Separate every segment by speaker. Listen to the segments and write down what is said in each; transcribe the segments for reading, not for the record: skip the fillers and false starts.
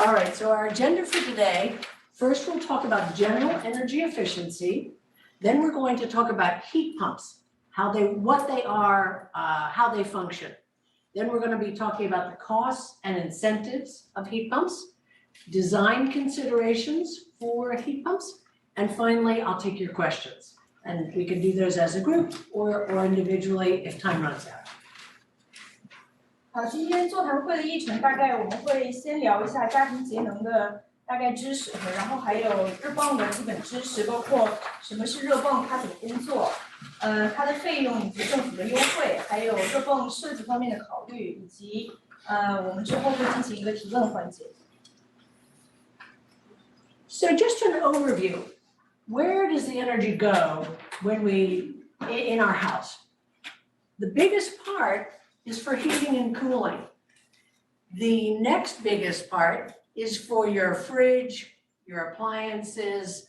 Speaker 1: All right, so our agenda for today, first we'll talk about general energy efficiency. Then we're going to talk about heat pumps, what they are, how they function. Then we're going to be talking about the costs and incentives of heat pumps, design considerations for heat pumps, and finally, I'll take your questions. And we can do those as a group or individually if time runs out.
Speaker 2: 好，今天座谈会的议程大概我们会先聊一下家庭节能的大概知识，然后还有热泵的基本知识，包括什么是热泵，它怎么工作，它的费用以及政府的优惠，还有热泵设计方面的考虑，以及我们之后会进行一个提问环节。
Speaker 1: So just an overview, where does the energy go when in our house? The biggest part is for heating and cooling. The next biggest part is for your fridge, your appliances,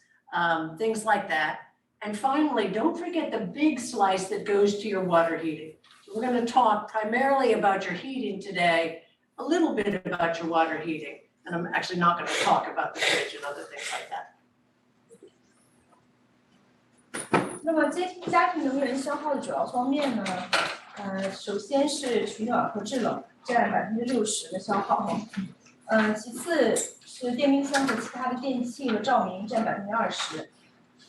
Speaker 1: things like that. And finally, don't forget the big slice that goes to your water heating. So we're going to talk primarily about your heating today, a little bit about your water heating. And I'm actually not going to talk about the fridge and other things like that.
Speaker 2: 那么家庭能源消耗的主要方面呢？首先是取暖和制冷，占60%的消耗。其次是电冰箱和其他的电器和照明，占20%。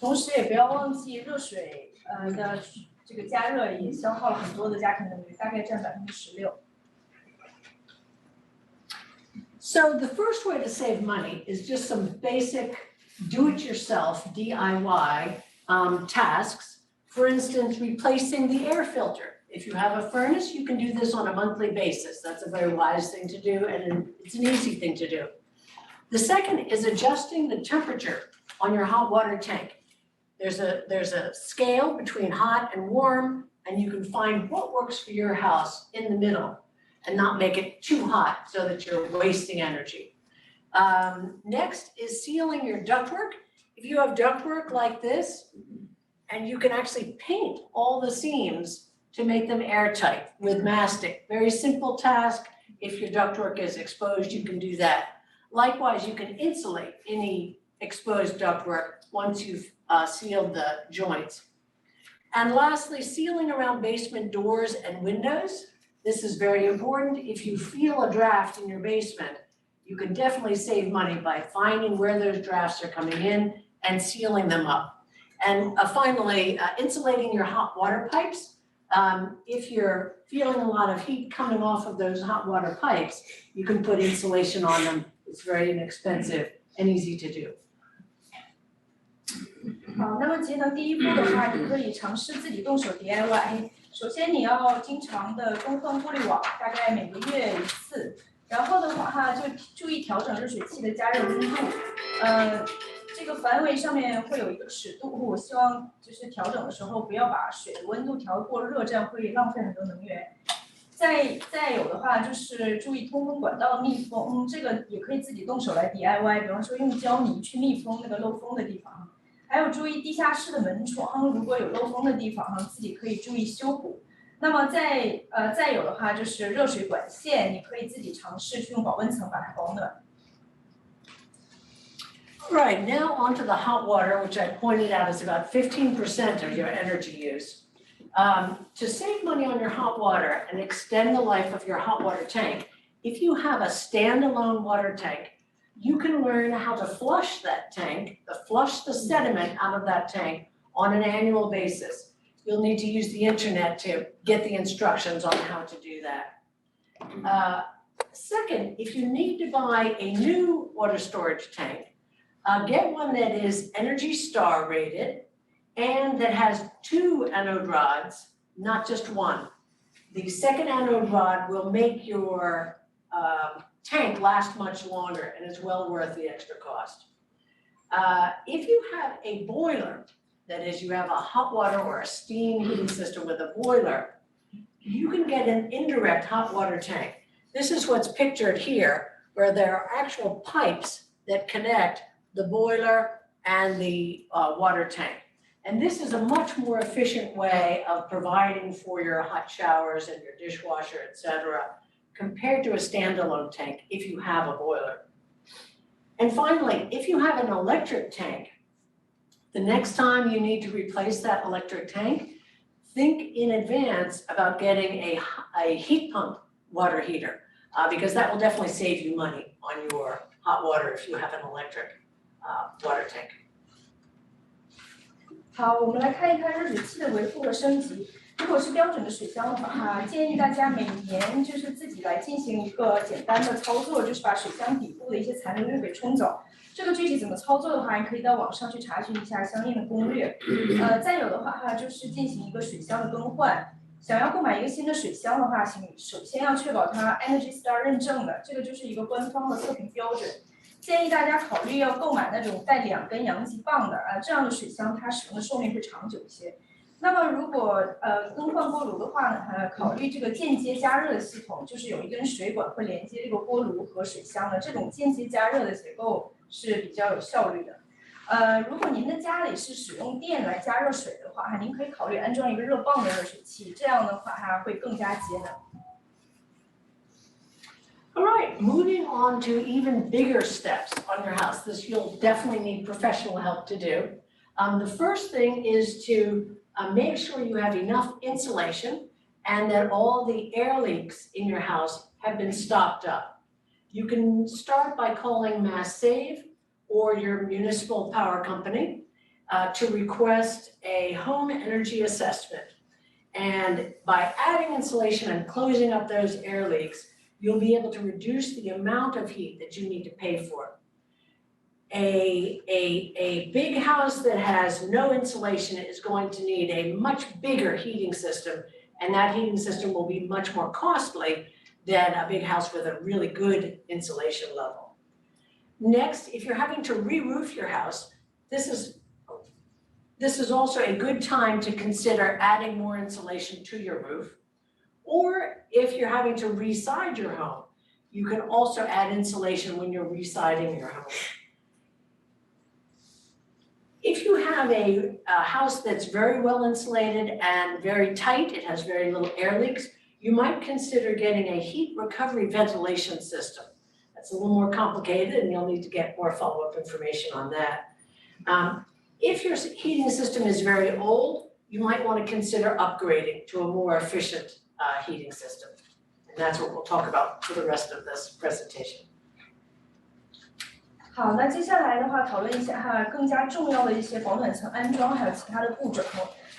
Speaker 2: 同时也不要忘记热水的这个加热也消耗了很多的家庭能源，大概占16%。
Speaker 1: So the first way to save money is just some basic do-it-yourself DIY tasks. For instance, replacing the air filter. If you have a furnace, you can do this on a monthly basis. That's a very wise thing to do, and it's an easy thing to do. The second is adjusting the temperature on your hot water tank. There's a scale between hot and warm, and you can find what works for your house in the middle and not make it too hot so that you're wasting energy. Next is sealing your ductwork. If you have ductwork like this, and you can actually paint all the seams to make them airtight with mastic. Very simple task. If your ductwork is exposed, you can do that. Likewise, you can insulate any exposed ductwork once you've sealed the joints. And lastly, sealing around basement doors and windows. This is very important. If you feel a draft in your basement, you can definitely save money by finding where those drafts are coming in and sealing them up. And finally, insulating your hot water pipes. If you're feeling a lot of heat coming off of those hot water pipes, you can put insulation on them. It's very inexpensive and easy to do.
Speaker 2: 好，那么节能第一步的话，你可以尝试自己动手 DIY。首先你要经常的更换过滤网，大概每个月1次。然后的话，就注意调整热水器的加热温度。这个阀围上面会有一个尺度，我希望就是调整的时候不要把水的温度调过热，这样会浪费很多能源。再有的话就是注意通风管道的密封，这个也可以自己动手来 DIY， 比方说用胶泥去密封那个漏风的地方。还有注意地下室的门窗，如果有漏风的地方，自己可以注意修补。那么再有的话就是热水管线，你可以自己尝试去用保温层把它保暖。
Speaker 1: Right, now onto the hot water, which I pointed out is about 15% of your energy use. To save money on your hot water and extend the life of your hot water tank, if you have a standalone water tank, you can learn how to flush that tank, flush the sediment out of that tank on an annual basis. You'll need to use the internet to get the instructions on how to do that. Second, if you need to buy a new water storage tank, get one that is Energy Star rated and that has 2 anode rods, not just one. The second anode rod will make your tank last much longer and it's well worth the extra cost. If you have a boiler, that is, you have a hot water or a steam heating system with a boiler, you can get an indirect hot water tank. This is what's pictured here, where there are actual pipes that connect the boiler and the water tank. And this is a much more efficient way of providing for your hot showers and your dishwasher, et cetera, compared to a standalone tank if you have a boiler. And finally, if you have an electric tank, the next time you need to replace that electric tank, think in advance about getting a heat pump water heater, because that will definitely save you money on your hot water if you have an electric water tank.
Speaker 2: 好，我们来看一看热水器的维护和升级。如果是标准的水箱的话，建议大家每年就是自己来进行一个简单的操作，就是把水箱底部的一些残留物给冲走。这个具体怎么操作的话，你可以到网上去查询一下相应的攻略。再有的话就是进行一个水箱的更换。想要购买一个新的水箱的话，请首先要确保它 Energy Star 认证的，这个就是一个官方的测评标准。建议大家考虑要购买那种带2根阳极棒的这样的水箱，它使用的寿命会长久一些。那么如果更换锅炉的话呢，考虑这个间接加热的系统，就是有一根水管会连接这个锅炉和水箱的，这种间接加热的结构是比较有效率的。如果您的家里是使用电来加热水的话，您可以考虑安装一个热泵的热水器，这样的话会更加节能。
Speaker 1: All right, moving on to even bigger steps on your house. This you'll definitely need professional help to do. The first thing is to make sure you have enough insulation and that all the air leaks in your house have been stopped up. You can start by calling Mass Save or your municipal power company to request a home energy assessment. And by adding insulation and closing up those air leaks, you'll be able to reduce the amount of heat that you need to pay for. A big house that has no insulation is going to need a much bigger heating system, and that heating system will be much more costly than a big house with a really good insulation level. Next, if you're having to re-roof your house, this is also a good time to consider adding more insulation to your roof. Or if you're having to re-side your home, you can also add insulation when you're re-siding your home. If you have a house that's very well insulated and very tight, it has very little air leaks, you might consider getting a heat recovery ventilation system. That's a little more complicated and you'll need to get more follow-up information on that. If your heating system is very old, you might want to consider upgrading to a more efficient heating system. And that's what we'll talk about for the rest of this presentation.
Speaker 2: 好，那接下来的话，讨论一下更加重要的一些保暖层安装，还有其他的步骤。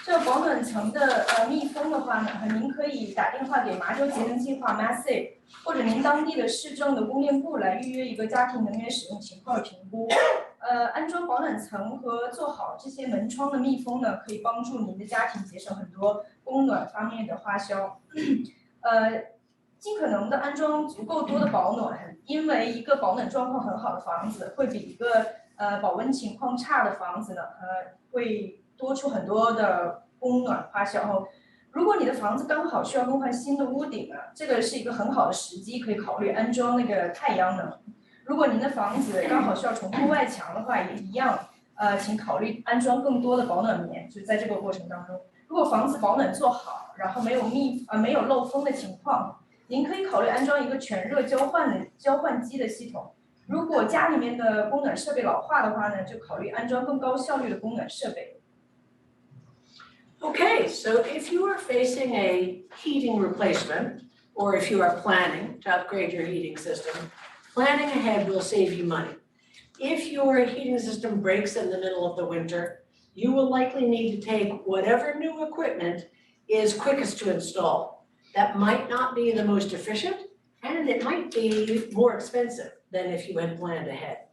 Speaker 2: 这个保暖层的密封的话呢，您可以打电话给麻州节能计划 Massive， 或者您当地的市政的供电部来预约一个家庭能源使用情况的评估。安装保暖层和做好这些门窗的密封呢，可以帮助您的家庭节省很多供暖方面的花销。尽可能的安装足够多的保暖，因为一个保暖状况很好的房子会比一个保温情况差的房子呢，会多出很多的供暖花销。如果你的房子刚好需要更换新的屋顶这个是一个很好的时机，可以考虑安装那个太阳能。如果您的房子刚好需要重铺外墙的话，也一样，请考虑安装更多的保暖棉，就是在这个过程当中。如果房子保暖做好，然后没有漏风的情况，您可以考虑安装一个全热交换机的系统。如果家里面的供暖设备老化的话呢，就考虑安装更高效率的供暖设备。
Speaker 1: Okay, so if you are facing a heating replacement, or if you are planning to upgrade your heating system, planning ahead will save you money. If your heating system breaks in the middle of the winter, you will likely need to take whatever new equipment is quickest to install. That might not be the most efficient, and it might be more expensive than if you had planned ahead.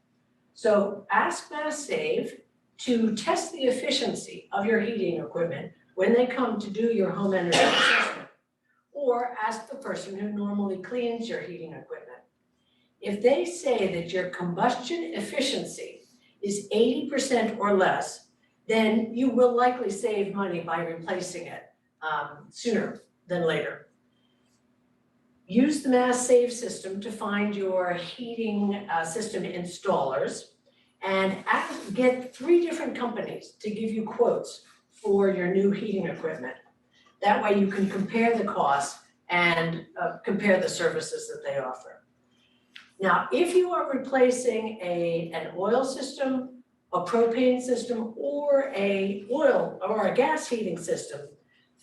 Speaker 1: So ask Mass Save to test the efficiency of your heating equipment when they come to do your home energy assessment, or ask the person who normally cleans your heating equipment. If they say that your combustion efficiency is 80% or less, then you will likely save money by replacing it sooner than later. Use the Mass Save system to find your heating system installers and get 3 different companies to give you quotes for your new heating equipment. That way you can compare the costs and compare the services that they offer. Now, if you are replacing an oil system, a propane system, or a oil or a gas heating system,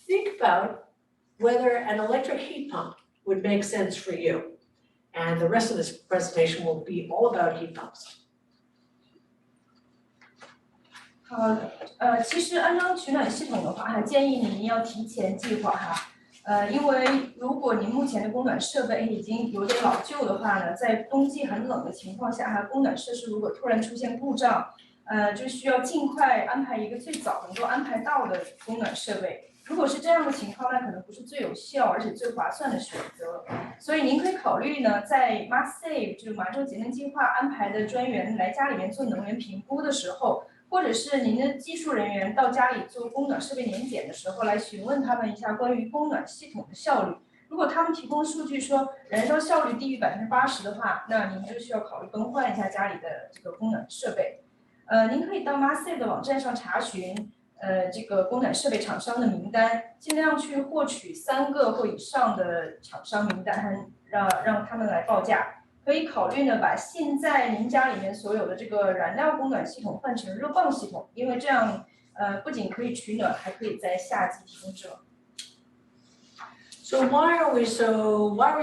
Speaker 1: think about whether an electric heat pump would make sense for you. And the rest of this presentation will be all about heat pumps.
Speaker 2: 好，其实安装取暖系统的话，建议您要提前计划哈。因为如果您目前的供暖设备已经有点老旧的话呢，在冬季很冷的情况下，供暖设施如果突然出现故障，就需要尽快安排一个最早能够安排到的供暖设备。如果是这样的情况，那可能不是最有效而且最划算的选择。所以您可以考虑呢，在 Must Save 就马州节能计划安排的专员来家里面做能源评估的时候。或者是您的技术人员到家里做供暖设备年检的时候，来询问他们一下关于供暖系统的效率。如果他们提供数据说燃烧效率低于80%的话，那您就需要考虑更换一下家里的这个供暖设备。您可以到 Massive 的网站上查询这个供暖设备厂商的名单，尽量去获取3个或以上的厂商名单，让他们来报价。可以考虑呢，把现在您家里面所有的这个燃料供暖系统换成热泵系统，因为这样不仅可以取暖，还可以在夏季提供制冷。
Speaker 1: So why are we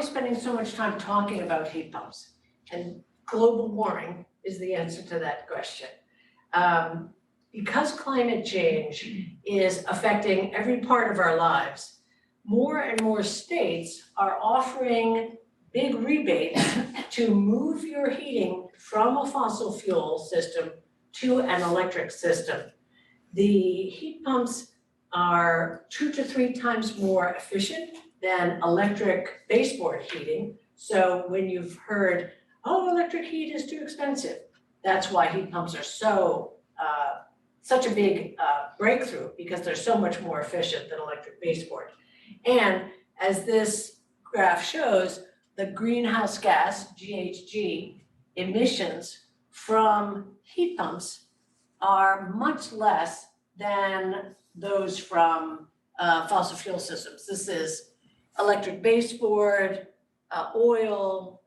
Speaker 1: spending so much time talking about heat pumps? And global warming is the answer to that question. Because climate change is affecting every part of our lives, more and more states are offering big rebates to move your heating from a fossil fuel system to an electric system. The heat pumps are 2 to 3 times more efficient than electric baseboard heating. So when you've heard, oh, electric heat is too expensive, that's why heat pumps are such a big breakthrough, because they're so much more efficient than electric baseboard. And as this graph shows, the greenhouse gas, GHG, emissions from heat pumps are much less than those from fossil fuel systems. This is electric baseboard, oil,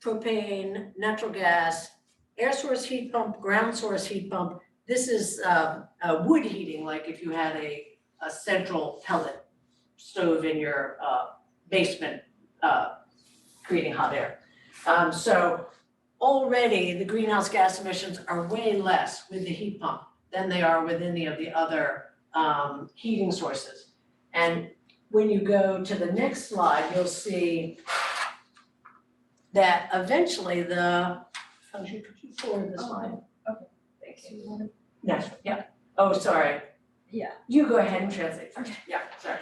Speaker 1: propane, natural gas, air source heat pump, ground source heat pump. This is wood heating, like if you had a central pellet stove in your basement, creating hot air. So already the greenhouse gas emissions are way less with the heat pump than they are with any of the other heating sources. And when you go to the next slide, you'll see that eventually could you forward the slide?
Speaker 2: Okay, thank you.
Speaker 1: Next, yeah. Oh, sorry.
Speaker 2: Yeah.
Speaker 1: You go ahead and translate.
Speaker 2: Okay.
Speaker 1: Yeah, sorry.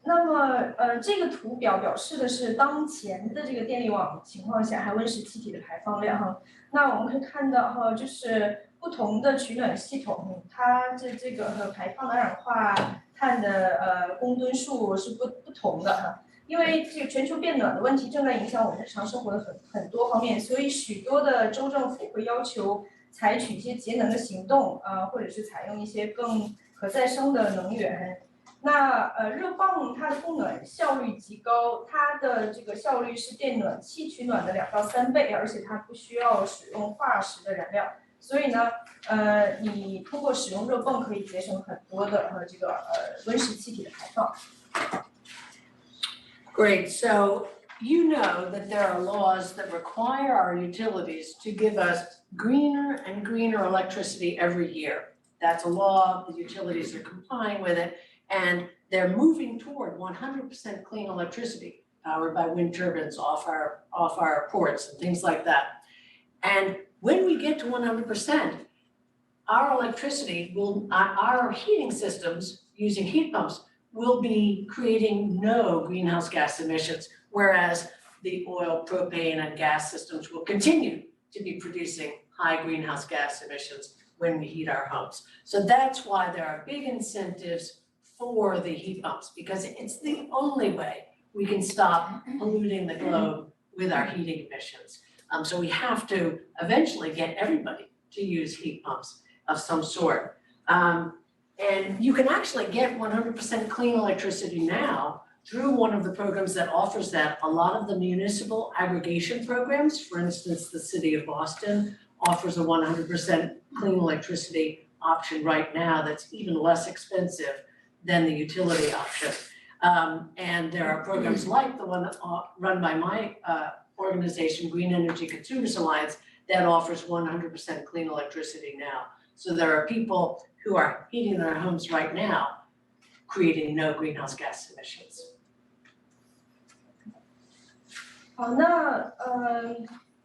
Speaker 2: 那么这个图表示的是当前的这个电力网情况下温室气体的排放量哈。那我们可以看到哈，就是不同的取暖系统，它这个排放的二氧化碳的公吨数是不同的哈。因为这个全球变暖的问题正在影响我们日常生活的很多方面，所以许多的州政府会要求采取一些节能的行动或者是采用一些更可再生的能源。那热泵它的供暖效率极高，它的这个效率是电暖器取暖的2到3倍，而且它不需要使用化石的燃料，所以呢，你通过使用热泵可以节省很多的这个温室气体的排放。
Speaker 1: Great. So you know that there are laws that require our utilities to give us greener and greener electricity every year. That's a law. The utilities are complying with it. And they're moving toward 100% clean electricity powered by wind turbines off our ports and things like that. And when we get to 100%, our our heating systems using heat pumps will be creating no greenhouse gas emissions, whereas the oil, propane, and gas systems will continue to be producing high greenhouse gas emissions when we heat our homes. So that's why there are big incentives for the heat pumps, because it's the only way we can stop polluting the globe with our heating emissions. So we have to eventually get everybody to use heat pumps of some sort. And you can actually get 100% clean electricity now through one of the programs that offers that, a lot of the municipal aggregation programs, for instance, the city of Boston offers a 100% clean electricity option right now that's even less expensive than the utility option. And there are programs like the one that run by my organization, Green Energy Consumers Alliance, that offers 100% clean electricity now. So there are people who are heating their homes right now, creating no greenhouse gas emissions.
Speaker 2: 好，那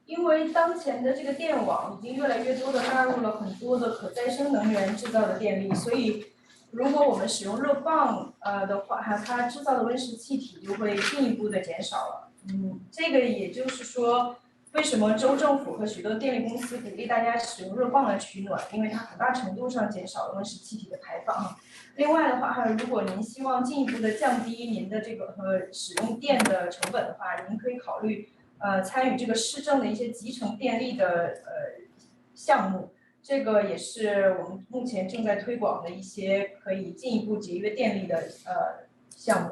Speaker 2: 因为当前的这个电网已经越来越多的纳入了很多的可再生能源制造的电力，所以如果我们使用热泵的话，它制造的温室气体就会进一步的减少了。这个也就是说，为什么州政府和许多电力公司鼓励大家使用热泵来取暖，因为它很大程度上减少了温室气体的排放。另外的话，如果您希望进一步的降低您的这个使用电的成本的话，您可以考虑参与这个市政的一些集成电力的项目，这个也是我们目前正在推广的一些可以进一步节约电力的项目。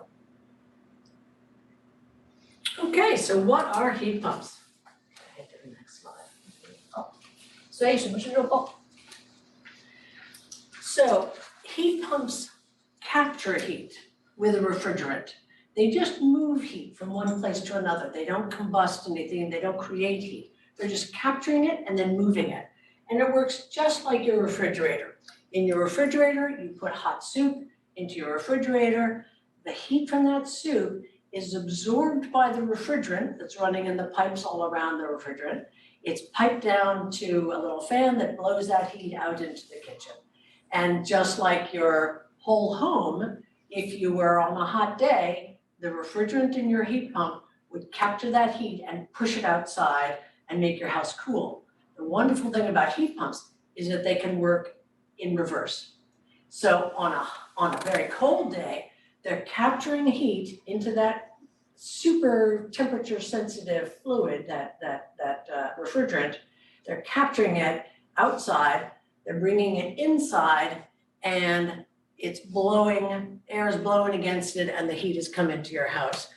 Speaker 1: Okay, so what are heat pumps? Okay, to the next slide.
Speaker 2: 所以什么是热泵？
Speaker 1: So heat pumps capture heat with a refrigerant. They just move heat from one place to another. They don't combust anything, they don't create heat. They're just capturing it and then moving it. And it works just like your refrigerator. In your refrigerator, you put hot soup into your refrigerator. The heat from that soup is absorbed by the refrigerant that's running in the pipes all around the refrigerant. It's piped down to a little fan that blows that heat out into the kitchen. And just like your whole home, if you were on a hot day, the refrigerant in your heat pump would capture that heat and push it outside and make your house cool. The wonderful thing about heat pumps is that they can work in reverse. So on a very cold day, they're capturing heat into that super temperature sensitive fluid, that refrigerant. They're capturing it outside, they're bringing it inside, and it's blowing, air is blowing against it, and the heat has come into your house.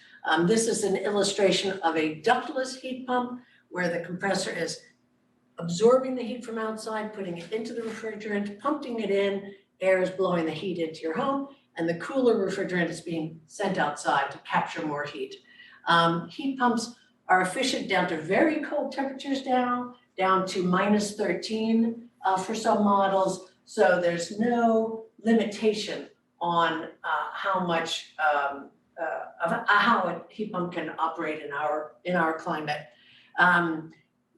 Speaker 1: This is an illustration of a ductless heat pump where the compressor is absorbing the heat from outside, putting it into the refrigerant, pumping it in, air is blowing the heat into your home, and the cooler refrigerant is being sent outside to capture more heat. Heat pumps are efficient down to very cold temperatures down to minus 13 for some models. So there's no limitation on how much how a heat pump can operate in our climate.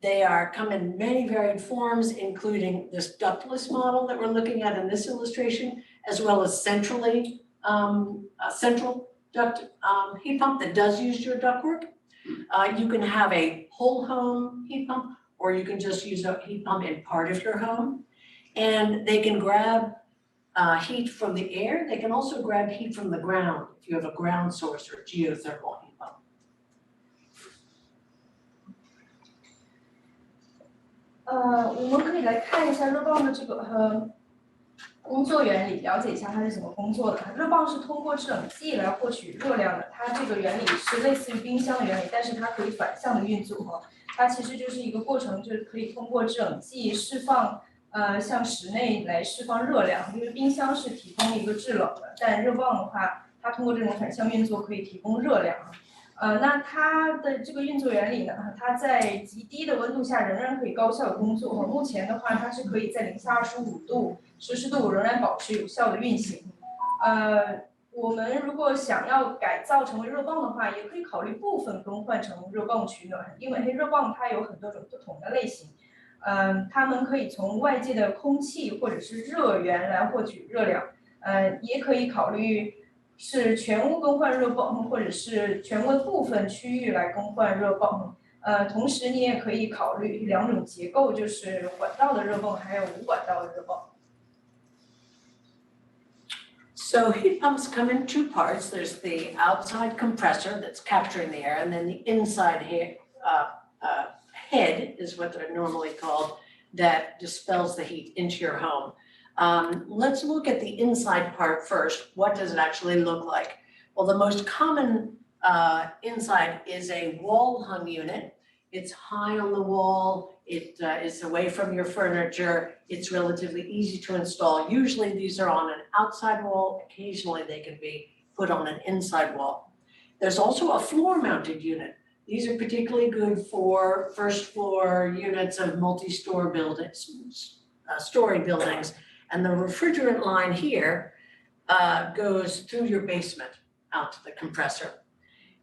Speaker 1: They come in many varied forms, including this ductless model that we're looking at in this illustration, as well as central duct heat pump that does use your ductwork. You can have a whole home heat pump, or you can just use a heat pump in part of your home. And they can grab heat from the air. They can also grab heat from the ground if you have a ground source or geothermal heat pump.
Speaker 2: 我们可以来看一下热泵的这个工作原理，了解一下它是怎么工作的。热泵是通过制冷剂来获取热量的，它这个原理是类似于冰箱的原理，但是它可以反向的运作。它其实就是一个过程，就是可以通过制冷剂释放向室内来释放热量。因为冰箱是提供一个制冷的，但热泵的话，它通过这种反向运作可以提供热量。那它的这个运作原理呢，它在极低的温度下仍然可以高效的工作。目前的话，它是可以在零下25度摄氏度仍然保持有效的运行。我们如果想要改造成为热泵的话，也可以考虑部分更换成热泵取暖，因为热泵它有很多种不同的类型。它们可以从外界的空气或者是热源来获取热量。也可以考虑是全屋更换热泵，或者是全屋的部分区域来更换热泵。同时你也可以考虑两种结构，就是管道的热泵还有无管道的热泵。
Speaker 1: So heat pumps come in two parts. There's the outside compressor that's capturing the air, and then the inside head is what they're normally called, that dispels the heat into your home. Let's look at the inside part first. What does it actually look like? Well, the most common inside is a wall-hung unit. It's high on the wall. It is away from your furniture. It's relatively easy to install. Usually these are on an outside wall. Occasionally they can be put on an inside wall. There's also a floor-mounted unit. These are particularly good for first floor units of multi-story buildings, story buildings. And the refrigerant line here goes through your basement out to the compressor.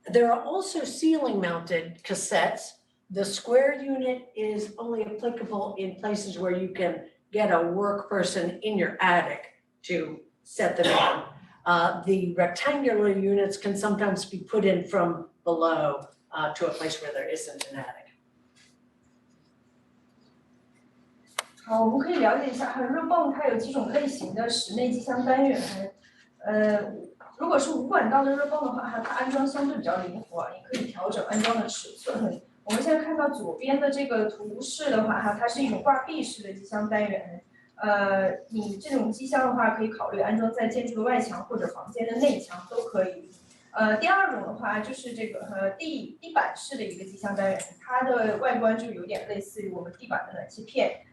Speaker 1: There are also ceiling-mounted cassettes. The square unit is only applicable in places where you can get a work person in your attic to set them on. The rectangular units can sometimes be put in from below to a place where there isn't an attic.
Speaker 2: 好，我们可以了解一下，热泵它有几种类型的室内机箱单元。如果是无管道的热泵的话，它安装相对比较灵活，你可以调整安装的尺寸。我们现在看到左边的这个图示的话，它是一种挂壁式的机箱单元。你这种机箱的话，可以考虑安装在建筑的外墙或者房间的内墙都可以。第二种的话就是这个地板式的一个机箱单元，它的外观就有点类似于我们地板的暖气片。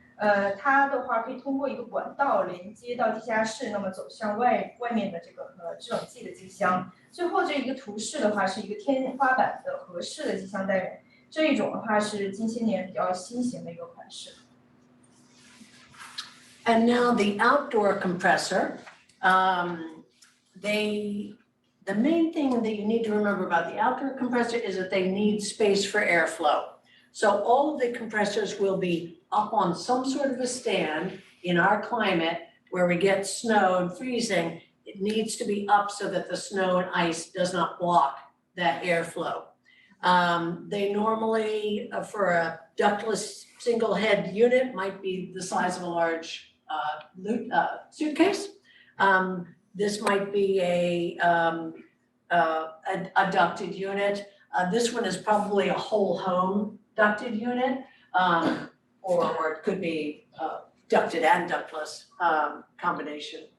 Speaker 2: 它的话可以通过一个管道连接到地下室，那么走向外面的这个制冷剂的机箱。最后这一个图示的话是一个天花板的合适的机箱单元，这一种的话是近些年比较新型的一个款式。
Speaker 1: And now the outdoor compressor, the main thing that you need to remember about the outdoor compressor is that they need space for airflow. So all of the compressors will be up on some sort of a stand. In our climate, where we get snow and freezing, it needs to be up so that the snow and ice does not block that airflow. They normally, for a ductless single head unit, might be the size of a large suitcase. This might be a ducted unit. This one is probably a whole home ducted unit, or it could be ducted and ductless combination.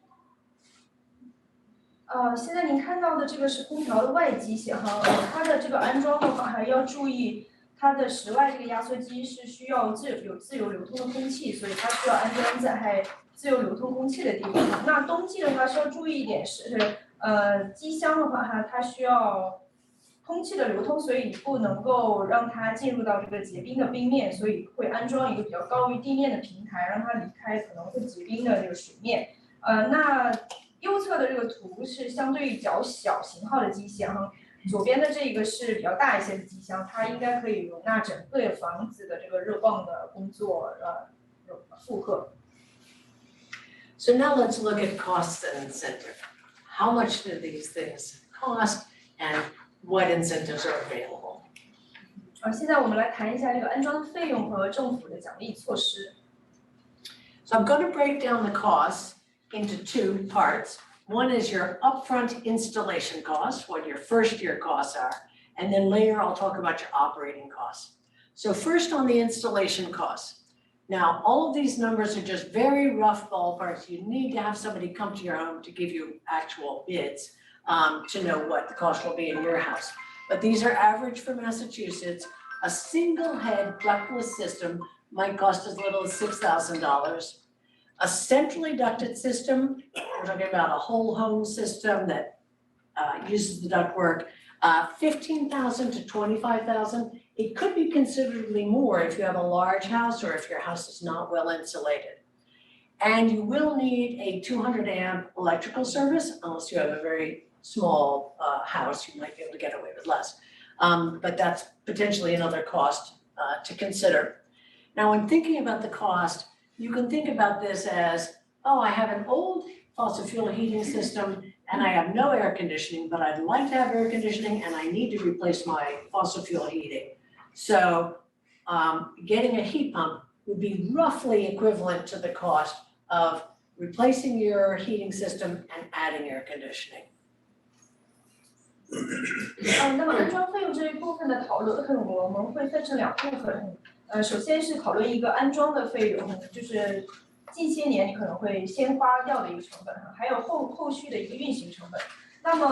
Speaker 2: 现在您看到的这个是空调的外机型哈，它的这个安装的话还要注意，它的室外这个压缩机是需要有自由流通的空气，所以它需要安装在自由流通空气的地方。那冬季的话需要注意一点是，机箱的话它需要空气的流通，所以你不能够让它进入到这个结冰的冰面，所以会安装一个比较高于地面的平台，让它离开可能会结冰的这个水面。那右侧的这个图是相对比较小型号的机箱，左边的这个是比较大一些的机箱，它应该可以容纳整个房子的这个热泵的工作负荷。
Speaker 1: So now let's look at costs and incentive. How much do these things cost, and what incentives are available?
Speaker 2: 现在我们来谈一下这个安装的费用和政府的奖励措施。
Speaker 1: So I'm going to break down the costs into two parts. One is your upfront installation costs, what your first year costs are, and then later I'll talk about your operating costs. So first on the installation costs. Now, all of these numbers are just very rough ballparks. You need to have somebody come to your home to give you actual bids to know what the cost will be in your house. But these are average for Massachusetts. A single head ductless system might cost as little as $6,000. A centrally ducted system, we're talking about a whole home system that uses the ductwork, $15,000 to $25,000. It could be considerably more if you have a large house or if your house is not well insulated. And you will need a 200 amp electrical service, unless you have a very small house, you might be able to get away with less. But that's potentially another cost to consider. Now, when thinking about the cost, you can think about this as, oh, I have an old fossil fuel heating system and I have no air conditioning, but I'd like to have air conditioning and I need to replace my fossil fuel heating. So getting a heat pump would be roughly equivalent to the cost of replacing your heating system and adding air conditioning.
Speaker 2: 那么安装费用这一部分的讨论，我们会分成两部分。首先是讨论一个安装的费用，就是近些年你可能会先花掉的一个成本，还有后续的一个运行成本。那那么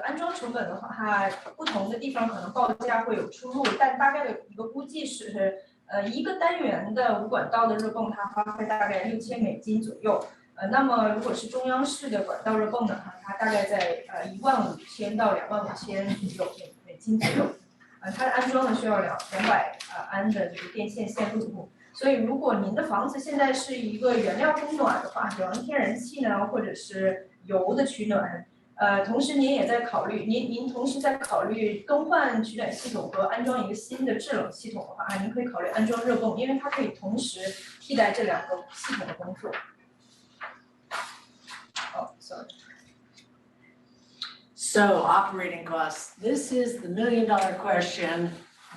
Speaker 2: 安装成本的话，它不同的地方可能报价会有出入，但大概的一个估计是，一个单元的无管道的热泵，它花费大概$6000左右。那么如果是中央式的管道热泵呢，它大概在15000到25000左右美金左右。它的安装呢需要200安的这个电线线路。所以如果您的房子现在是一个原料供暖的话，比方天然气呢，或者是油的取暖。同时您也在考虑，您同时在考虑更换取暖系统和安装一个新的制冷系统的话，您可以考虑安装热泵，因为它可以同时替代这2个系统的工作。sorry.
Speaker 1: So operating costs. This is the $1,000,000 question.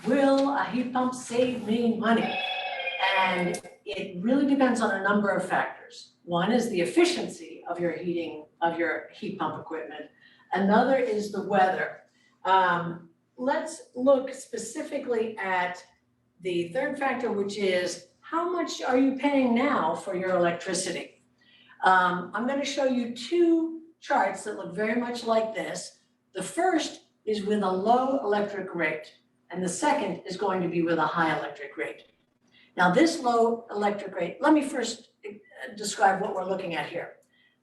Speaker 1: Will a heat pump save me money? And it really depends on a number of factors. One is the efficiency of your heat pump equipment. Another is the weather. Let's look specifically at the third factor, which is how much are you paying now for your electricity? I'm going to show you 2 charts that look very much like this. The first is with a low electric rate, and the second is going to be with a high electric rate. Now, this low electric rate, let me first describe what we're looking at here.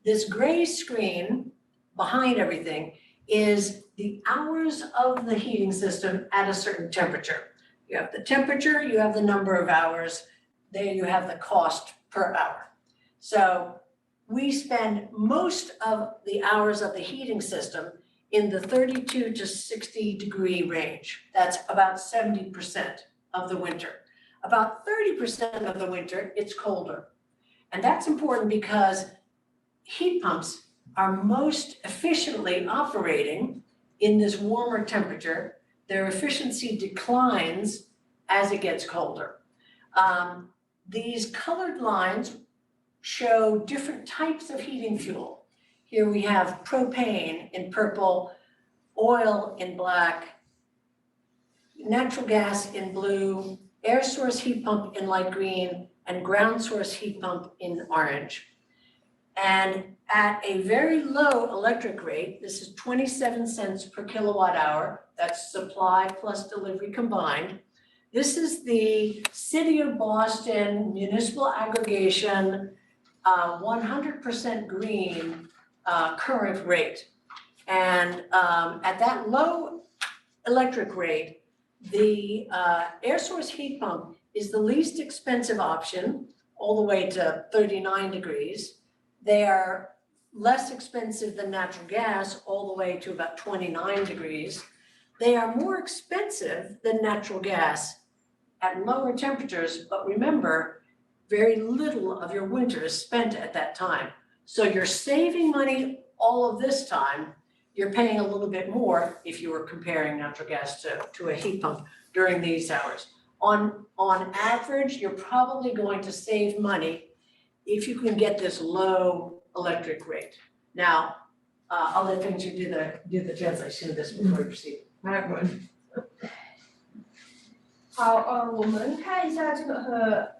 Speaker 1: This gray screen behind everything is the hours of the heating system at a certain temperature. You have the temperature, you have the number of hours, there you have the cost per hour. So we spend most of the hours of the heating system in the 32 to 60 degree range. That's about 70% of the winter. About 30% of the winter, it's colder. And that's important because heat pumps are most efficiently operating in this warmer temperature. Their efficiency declines as it gets colder. These colored lines show different types of heating fuel. Here we have propane in purple, oil in black, natural gas in blue, air source heat pump in light green, and ground source heat pump in orange. And at a very low electric rate, this is 27 cents per kilowatt hour, that's supply plus delivery combined. This is the City of Boston Municipal Aggregation 100% green current rate. And at that low electric rate, the air source heat pump is the least expensive option, all the way to 39 degrees. They are less expensive than natural gas, all the way to about 29 degrees. They are more expensive than natural gas at lower temperatures, but remember, very little of your winter is spent at that time. So you're saving money all of this time. You're paying a little bit more if you were comparing natural gas to a heat pump during these hours. On average, you're probably going to save money if you can get this low electric rate. Now, I'll let Quincy do the translation of this before we proceed.
Speaker 3: Good.
Speaker 2: 好，我们看一下这个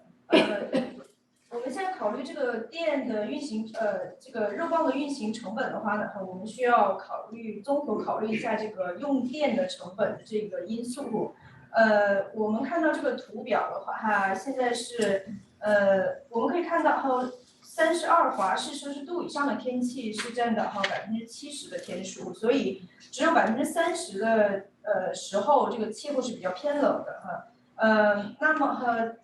Speaker 2: 我们现在考虑这个电的运行，这个热泵的运行成本的话呢，我们需要综合考虑一下这个用电的成本的这个因素。我们看到这个图表的话，现在是我们可以看到32华氏摄氏度以上的天气是占到70%的天数，所以只有30%的时候，这个气候是比较偏冷的那么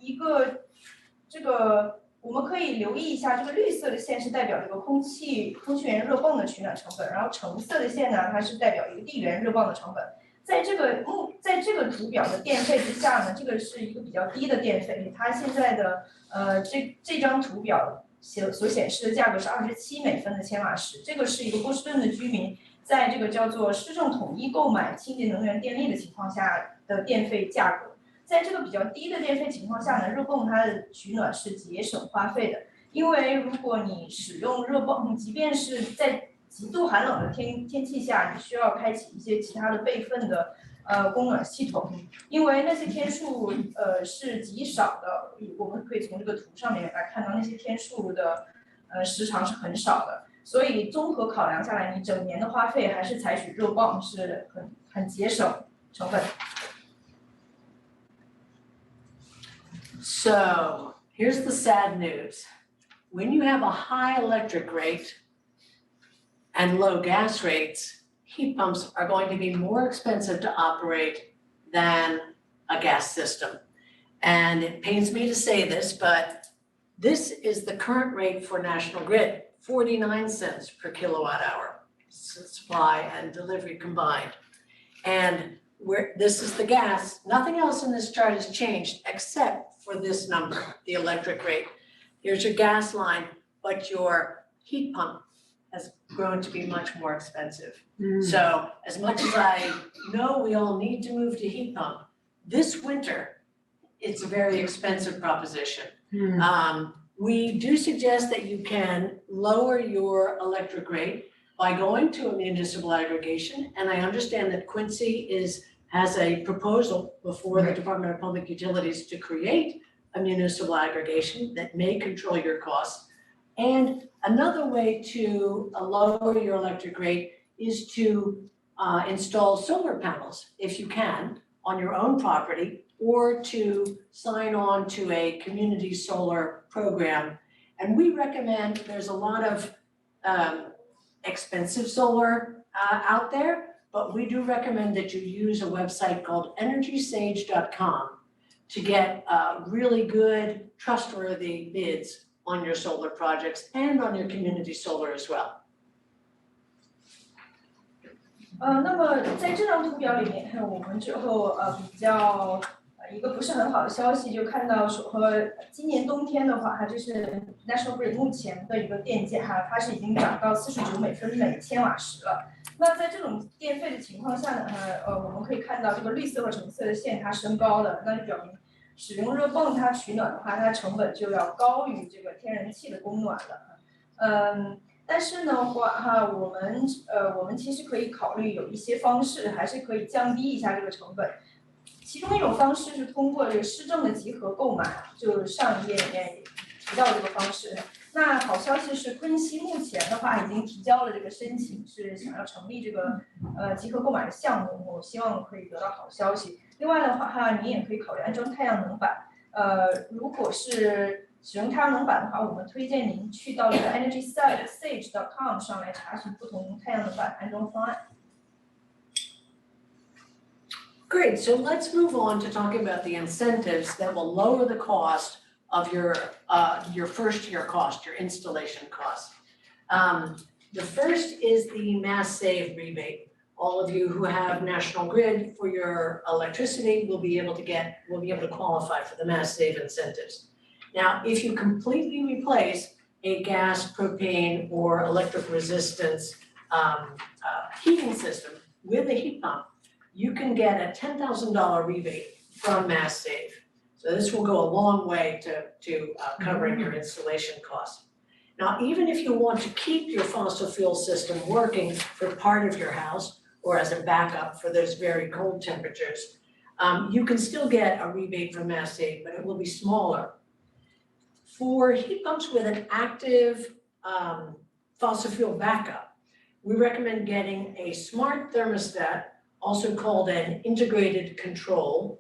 Speaker 2: 这个我们可以留意一下，这个绿色的线是代表这个空气源热泵的取暖成本，然后橙色的线呢，它是代表一个地源热泵的成本。在这个图表的电费之下呢，这个是一个比较低的电费，它现在的这张图表所显示的价格是27美分的千瓦时，这个是一个波士顿的居民在这个叫做市政统一购买清洁能源电力的情况下的电费价格。在这个比较低的电费情况下呢，热泵它的取暖是节省花费的，因为如果你使用热泵，即便是在极度寒冷的天气下，你需要开启一些其他的备份的供暖系统，因为那些天数是极少的，我们可以从这个图上面来看到那些天数的时长是很少的。所以综合考量下来，你整年的花费还是采取热泵是很节省成本。
Speaker 1: So here's the sad news. When you have a high electric rate and low gas rates, heat pumps are going to be more expensive to operate than a gas system. And it pains me to say this, but this is the current rate for National Grid, 49 cents per kilowatt hour, supply and delivery combined. And this is the gas, nothing else in this chart has changed except for this number, the electric rate. Here's your gas line, but your heat pump has grown to be much more expensive. So as much as I know we all need to move to heat pump, this winter, it's a very expensive proposition. We do suggest that you can lower your electric rate by going to a municipal aggregation. And I understand that Quincy has a proposal before the Department of Public Utilities to create a municipal aggregation that may control your costs. And another way to lower your electric rate is to install solar panels, if you can, on your own property, or to sign on to a community solar program. And we recommend, there's a lot of expensive solar out there, but we do recommend that you use a website called energysage.com to get really good, trustworthy bids on your solar projects and on your community solar as well.
Speaker 2: 那么在这张图表里面，我们之后比较一个不是很好的消息，就看到说今年冬天的话，它这是 National Grid 目前的一个电价它是已经涨到49美分每千瓦时了。那在这种电费的情况下呢，我们可以看到这个绿色和橙色的线它升高了，那就表明使用热泵它取暖的话，它成本就要高于这个天然气的供暖了。但是呢我们其实可以考虑有一些方式，还是可以降低一下这个成本。其中一种方式是通过这个市政的集合购买，就上一页里面也提到这个方式。那好消息是，昆西目前的话已经提交了这个申请，是想要成立这个集合购买的项目，我希望可以得到好消息。另外的话，您也可以考虑安装太阳能板。如果是使用太阳能板的话，我们推荐您去到这个 energysage.com 上来查询不同太阳能板安装方案。
Speaker 1: Great, so let's move on to talking about the incentives that will lower the cost of your first year cost, your installation cost. The first is the Mass Save rebate. All of you who have National Grid for your electricity will be able to qualify for the Mass Save incentives. Now, if you completely replace a gas, propane, or electric resistance heating system with a heat pump, you can get a $10,000 rebate from Mass Save. So this will go a long way to covering your installation costs. Now, even if you want to keep your fossil fuel system working for part of your house or as a backup for those very cold temperatures, you can still get a rebate from Mass Save, but it will be smaller. For heat pumps with an active fossil fuel backup, we recommend getting a smart thermostat, also called an integrated control,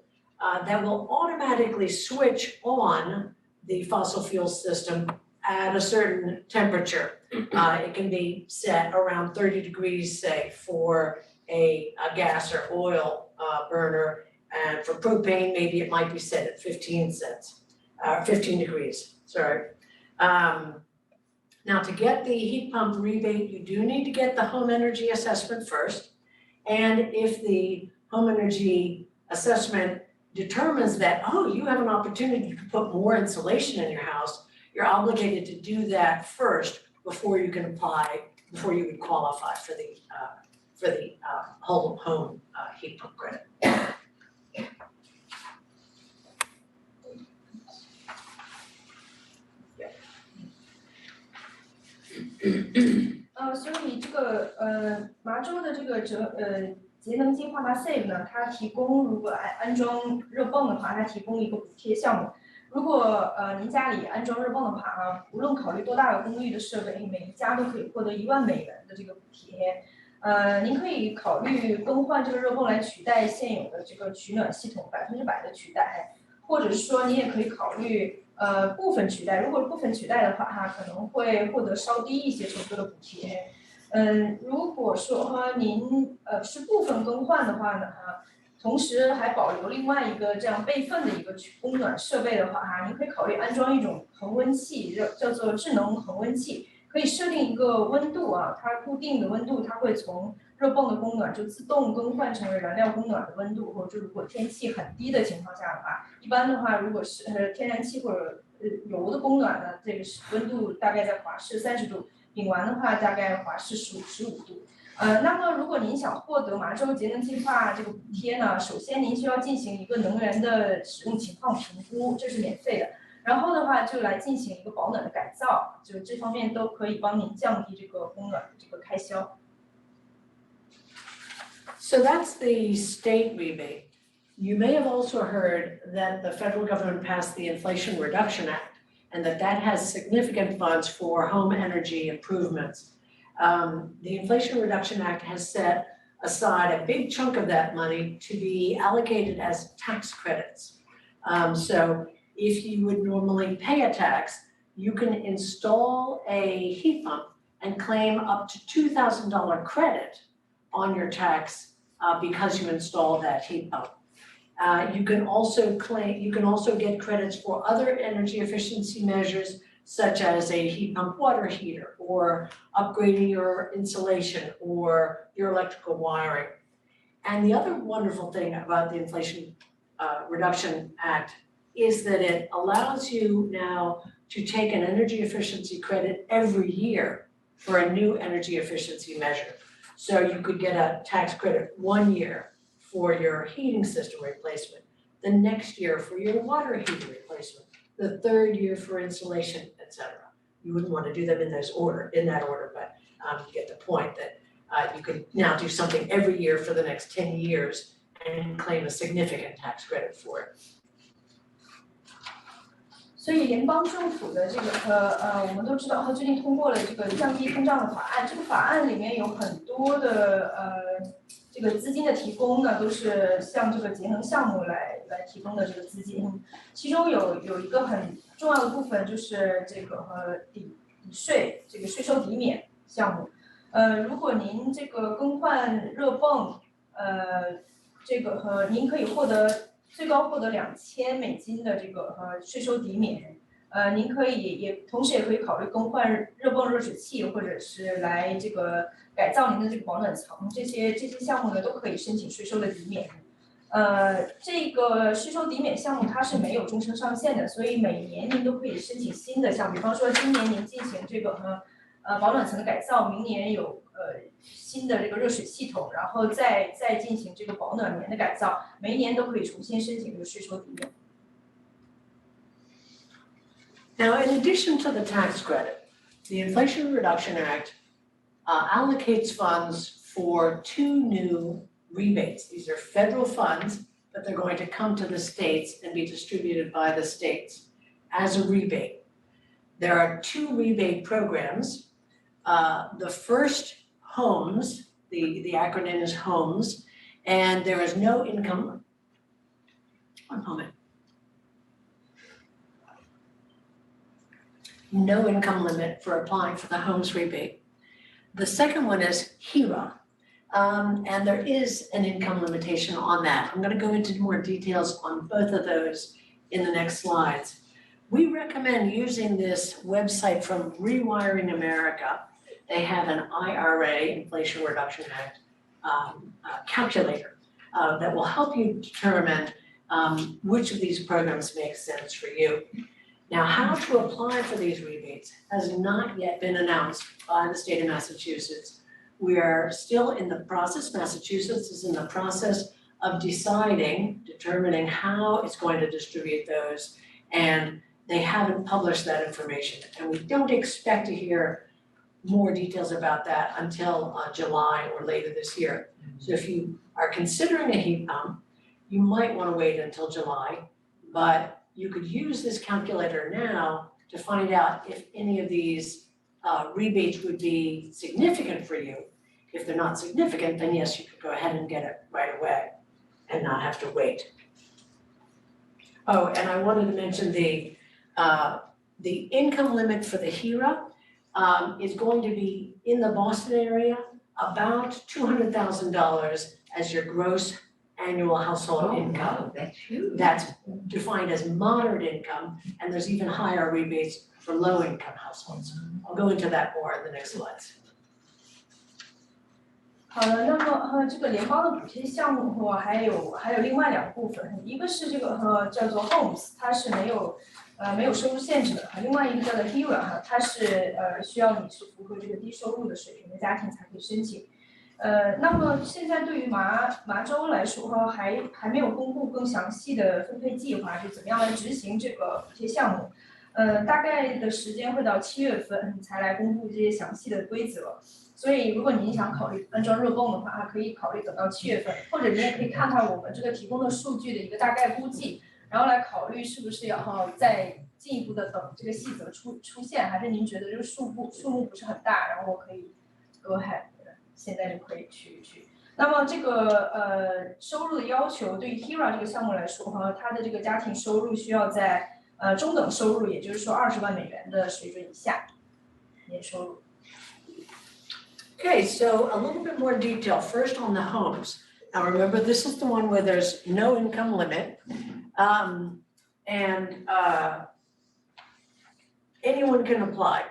Speaker 1: that will automatically switch on the fossil fuel system at a certain temperature. It can be set around 30 degrees, say, for a gas or oil burner, and for propane, maybe it might be set at 15 degrees, sorry. Now, to get the heat pump rebate, you do need to get the home energy assessment first. And if the home energy assessment determines that, oh, you have an opportunity to put more insulation in your house, you're obligated to do that first before you can apply, before you would qualify for the home heat pump credit.
Speaker 2: 所以这个麻州的这个节能计划 Save 呢，它提供如果安装热泵的话，它提供一个补贴项目。如果您家里安装热泵的话啊，无论考虑多大的功率的设备，每一家都可以获得$10,000的这个补贴。您可以考虑更换这个热泵来取代现有的这个取暖系统100%的取代，或者是说你也可以考虑部分取代。如果部分取代的话哈，可能会获得稍低一些程度的补贴。如果说您是部分更换的话呢哈，同时还保留另外一个这样备份的一个供暖设备的话哈，您可以考虑安装一种恒温器，叫做智能恒温器。可以设定一个温度啊，它固定的温度，它会从热泵的供暖就自动更换成为燃料供暖的温度，或者如果天气很低的情况下的话，一般的话，如果是天然气或者油的供暖呢，这个温度大概在华氏30度，丙烷的话大概华氏15度。那么如果您想获得马州节能计划这个补贴呢，首先您需要进行一个能源的使用情况评估，这是免费的。然后的话，就来进行一个保暖的改造，就这方面都可以帮您降低这个供暖的这个开销。
Speaker 1: So that's the state rebate. You may have also heard that the federal government passed the Inflation Reduction Act, and that has significant funds for home energy improvements. The Inflation Reduction Act has set aside a big chunk of that money to be allocated as tax credits. So if you would normally pay a tax, you can install a heat pump and claim up to $2,000 credit on your tax because you installed that heat pump. You can also get credits for other energy efficiency measures such as a heat pump water heater or upgrading your insulation or your electrical wiring. And the other wonderful thing about the Inflation Reduction Act is that it allows you now to take an energy efficiency credit every year for a new energy efficiency measure. So you could get a tax credit 1 year for your heating system replacement, the next year for your water heater replacement, the third year for insulation, etc. You wouldn't want to do them in that order, but you get the point that you could now do something every year for the next 10 years and claim a significant tax credit for it.
Speaker 2: 所以联邦政府的这个我们都知道，它最近通过了这个降低通胀的法案。这个法案里面有很多的这个资金的提供呢，都是向这个节能项目来提供的这个资金。其中有一个很重要的部分就是这个抵税，这个税收抵免项目。如果您这个更换热泵，这个您可以最高获得$2,000的这个税收抵免。您可以同时也可以考虑更换热泵热水器，或者是来这个改造您的这个保暖层，这些项目呢都可以申请税收的抵免。这个税收抵免项目它是没有终身上限的，所以每年您都可以申请新的项目。比方说今年您进行这个保暖层的改造，明年有新的这个热水系统，然后再进行这个保暖棉的改造，每一年都可以重新申请这个税收抵免。
Speaker 1: Now, in addition to the tax credit, the Inflation Reduction Act allocates funds for 2 new rebates. These are federal funds, but they're going to come to the states and be distributed by the states as a rebate. There are 2 rebate programs. The first, HOMES, the acronym is HOMES, and there is no income. One moment. No income limit for applying for the HOMES rebate. The second one is HERA, and there is an income limitation on that. I'm going to go into more details on both of those in the next slides. We recommend using this website from Rewiring America. They have an IRA, Inflation Reduction Act, calculator that will help you determine which of these programs make sense for you. Now, how to apply for these rebates has not yet been announced by the state of Massachusetts. We are still in the process, Massachusetts is in the process of determining how it's going to distribute those, and they haven't published that information. And we don't expect to hear more details about that until July or later this year. So if you are considering a heat pump, you might want to wait until July, but you could use this calculator now to find out if any of these rebates would be significant for you. If they're not significant, then yes, you could go ahead and get it right away and not have to wait. Oh, and I wanted to mention the income limit for the HERA is going to be in the Boston area about $200,000 as your gross annual household income.
Speaker 3: Wow, that's huge.
Speaker 1: That's defined as moderate income, and there's even higher rebates for low income households. I'll go into that more in the next slides.
Speaker 2: 好的，那么这个联邦的补贴项目和还有另外2部分，一个是这个叫做 Homes， 它是没有收入限制的，另外一个叫做 HERA 它是需要你是符合这个低收入的水平的家庭才可以申请。那么现在对于麻州来说还没有公布更详细的分配计划，就怎么样来执行这个补贴项目。大概的时间会到7月份才来公布这些详细的规则。所以如果您想考虑安装热泵的话，可以考虑等到7月份，或者你也可以看看我们这个提供的数据的一个大概估计，然后来考虑是不是要再进一步的等这个细则出现，还是您觉得这个数目不是很大，然后我可以 go ahead， 现在就可以去。那么这个收入的要求，对于 HERA 这个项目来说它的这个家庭收入需要在中等收入，也就是说20万美元的水准以下年收入。
Speaker 1: Okay, so a little bit more detail. First on the homes. Now remember, this is the one where there's no income limit. Anyone can apply.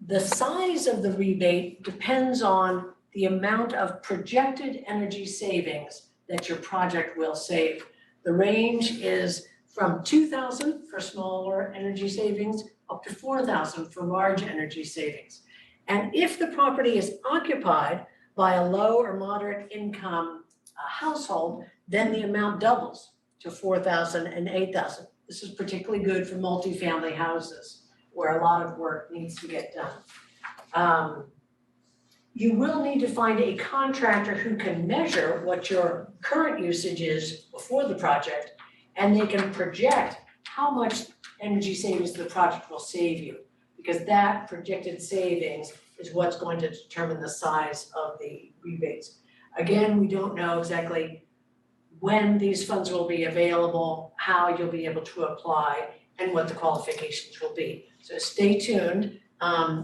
Speaker 1: The size of the rebate depends on the amount of projected energy savings that your project will save. The range is from $2,000 for smaller energy savings up to $4,000 for large energy savings. And if the property is occupied by a low or moderate income household, then the amount doubles to $4,000 and $8,000. This is particularly good for multifamily houses where a lot of work needs to get done. You will need to find a contractor who can measure what your current usage is before the project, and they can project how much energy savings the project will save you, because that projected savings is what's going to determine the size of the rebates. Again, we don't know exactly when these funds will be available, how you'll be able to apply, and what the qualifications will be. So stay tuned.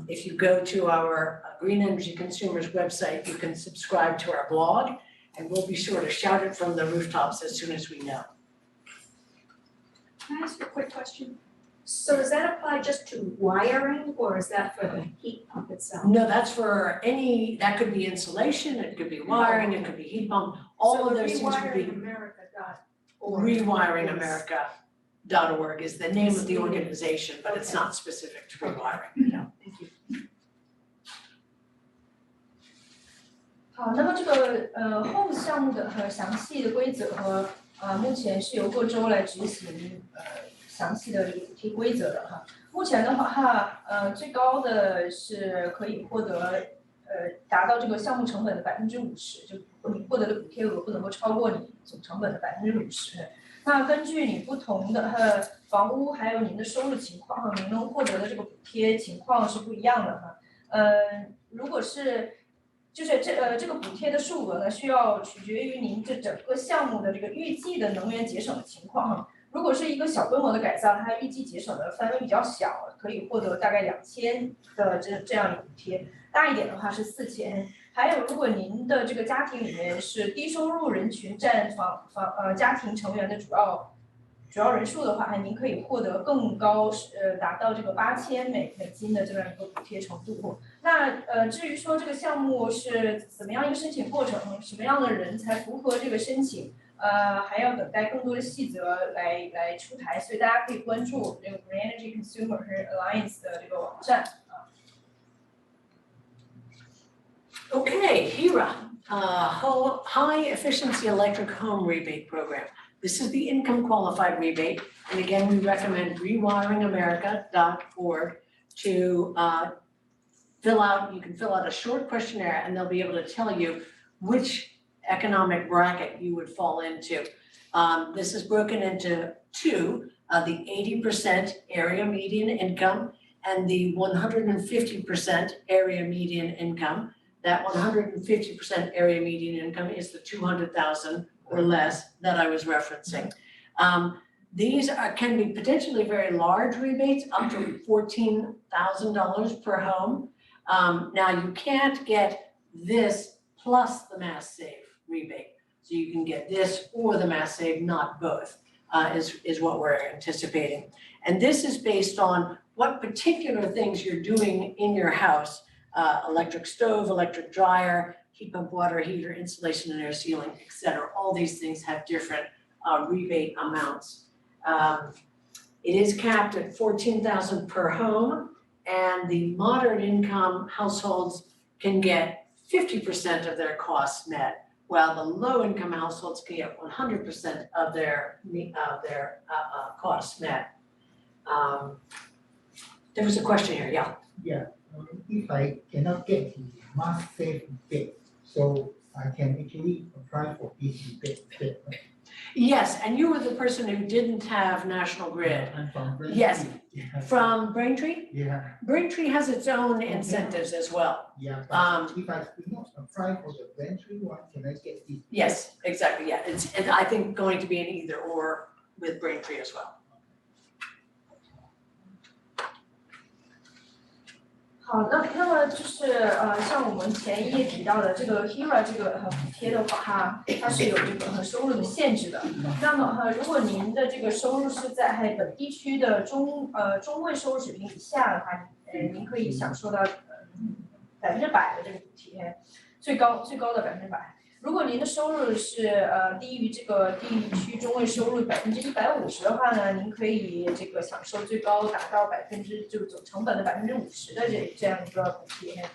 Speaker 1: If you go to our Green Energy Consumers website, you can subscribe to our blog, and we'll be sure to shout it from the rooftops as soon as we know.
Speaker 3: Can I ask a quick question? So does that apply just to wiring, or is that for the heat pump itself?
Speaker 1: No, that's for that could be insulation, it could be wiring, it could be heat pump, all of those things would be. RewiringAmerica.org is the name of the organization, but it's not specific to rewiring. No.
Speaker 3: Thank you.
Speaker 2: 好，那么这个Home 项目的详细的规则目前是由各州来执行详细的补贴规则的目前的话最高的是可以获得达到这个项目成本的50%，就你获得的补贴额不能够超过你总成本的50%。那根据你不同的房屋还有您的收入情况您能获得的这个补贴情况是不一样的如果是就是这个补贴的数额呢，需要取决于您这整个项目的这个预计的能源节省的情况如果是一个小规模的改造，它预计节省的范围比较小，可以获得大概2000的这样一个补贴，大一点的话是4000。还有，如果您的这个家庭里面是低收入人群占家庭成员的主要人数的话，您可以获得更高达到这个8000美金的这样一个补贴程度。那至于说这个项目是怎么样一个申请过程，什么样的人才符合这个申请？还要等待更多的细则来出台，所以大家可以关注这个 Green Energy Consumers Alliance 的这个网站
Speaker 1: Okay, HERA, High Efficiency Electric Home Rebate Program. This is the income qualified rebate, and again, we recommend rewiringamerica.org to you can fill out a short questionnaire, and they'll be able to tell you which economic bracket you would fall into. This is broken into two. the 80% area median income and the 150% area median income. That 150% area median income is the 200,000 or less that I was referencing. These can be potentially very large rebates, up to $14,000 per home. Now you can't get this plus the Mass Save rebate. So you can get this or the Mass Save, not both, is what we're anticipating. And this is based on what particular things you're doing in your house, electric stove, electric dryer, heat pump water heater, insulation and air sealing, et cetera. All these things have different rebate amounts. It is capped at $14,000 per home, and the moderate income households can get 50% of their costs met, while the low income households can get 100% of their costs met. There was a question here, yeah.
Speaker 4: Yeah, if I cannot get the Mass Save rebate, so I can actually apply for this rebate.
Speaker 1: Yes, and you were the person who didn't have National Grid.
Speaker 4: I'm from Braintree.
Speaker 1: Yes.
Speaker 4: Yeah.
Speaker 1: From Braintree?
Speaker 4: Yeah,
Speaker 1: Braintree has its own incentives as well.
Speaker 4: yeah, but if I do not apply for the Braintree one, can I get this?
Speaker 1: Yes, exactly, yeah. It's I think going to be an either or with Braintree as well.
Speaker 2: 好，那么就是像我们前一页提到的这个 HERA 这个补贴的话，它是有这个收入的限制的。那么如果您的这个收入是在本地区的中位收入水平以下的话，您可以享受到100%的这个补贴，最高的100%。如果您的收入是低于这个地域区中位收入150%的话呢，您可以这个享受最高达到就总成本的50%的这样一个补贴。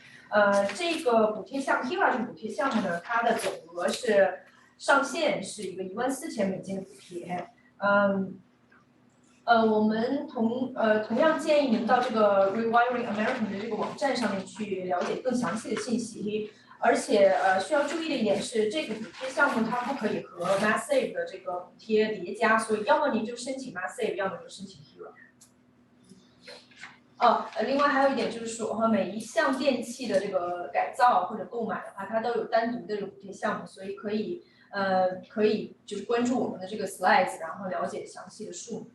Speaker 2: 这个补贴项 HERA 这个补贴项目呢，它的总额是上限是一个14000美金的补贴。我们同样建议您到这个 Rewiring American 的这个网站上面去了解更详细的信息。而且需要注意的一点是，这个补贴项目它不可以和 Mass Save 的这个补贴叠加，所以要么您就申请 Mass Save， 要么就申请 HERA。另外还有一点就是说，每一项电器的这个改造或者购买的话，它都有单独的这个补贴项目，所以可以就是关注我们的这个 slides， 然后了解详细的数目。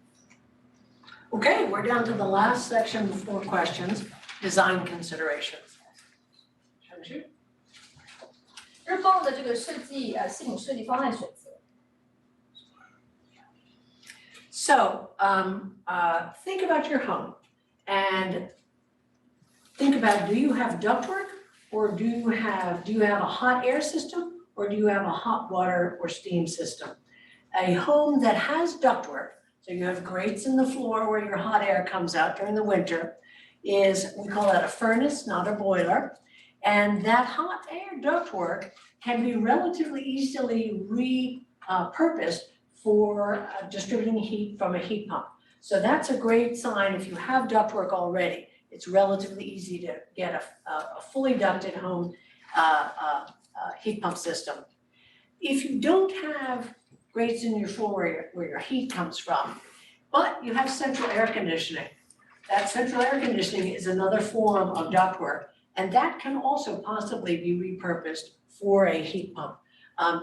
Speaker 1: Okay, we're down to the last section for questions, design considerations.
Speaker 2: 日泵的这个设计系统设计方案选择。
Speaker 1: So, think about your home and think about, do you have ductwork or do you have a hot air system or do you have a hot water or steam system? A home that has ductwork, so you have grates in the floor where your hot air comes out during the winter, we call that a furnace, not a boiler. And that hot air ductwork can be relatively easily repurposed for distributing heat from a heat pump. So that's a great sign if you have ductwork already. It's relatively easy to get a fully ducted home heat pump system. If you don't have grates in your floor where your heat comes from, but you have central air conditioning, that central air conditioning is another form of ductwork. And that can also possibly be repurposed for a heat pump.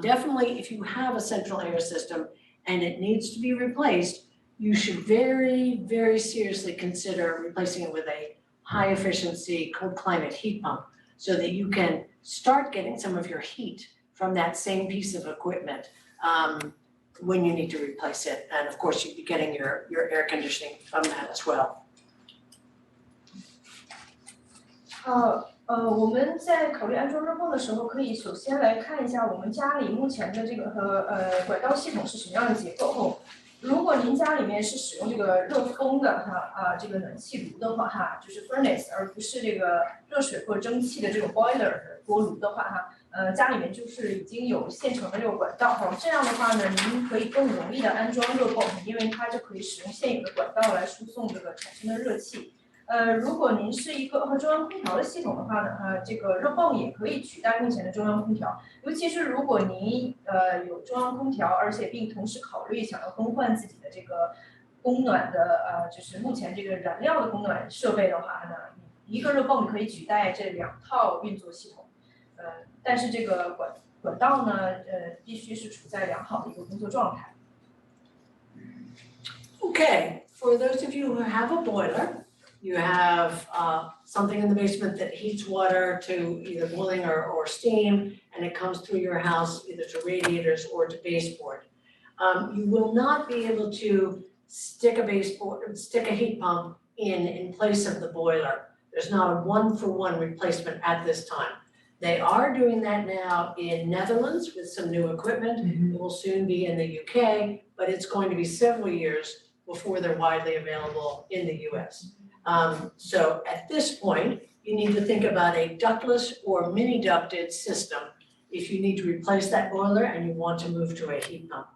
Speaker 1: Definitely, if you have a central air system and it needs to be replaced, you should very, very seriously consider replacing it with a high efficiency cold climate heat pump so that you can start getting some of your heat from that same piece of equipment when you need to replace it. And of course, you'd be getting your air conditioning from that as well.
Speaker 2: 我们在考虑安装热泵的时候，可以首先来看一下我们家里目前的这个管道系统是什么样的结构。如果您家里面是使用这个热风的这个暖气炉的话就是 furnace， 而不是这个热水或者蒸汽的这种 boiler 锅炉的话家里面就是已经有现成的这个管道这样的话呢，您可以更容易的安装热泵，因为它就可以使用现有的管道来输送这个产生的热气。如果您是一个中央空调的系统的话呢，这个热泵也可以取代目前的中央空调。尤其是如果您有中央空调，而且并同时考虑想要更换自己的这个供暖的就是目前这个燃料的供暖设备的话呢，一个热泵可以取代这2套运作系统，但是这个管道呢，必须是处在良好的一个工作状态。
Speaker 1: Okay, for those of you who have a boiler, you have something in the basement that heats water to either boiling or steam, and it comes through your house either to radiators or to baseboard. You will not be able to stick a heat pump in place of the boiler. There's not a 1-for-1 replacement at this time. They are doing that now in Netherlands with some new equipment. It will soon be in the UK, but it's going to be several years before they're widely available in the US. So at this point, you need to think about a ductless or mini ducted system if you need to replace that boiler and you want to move to a heat pump.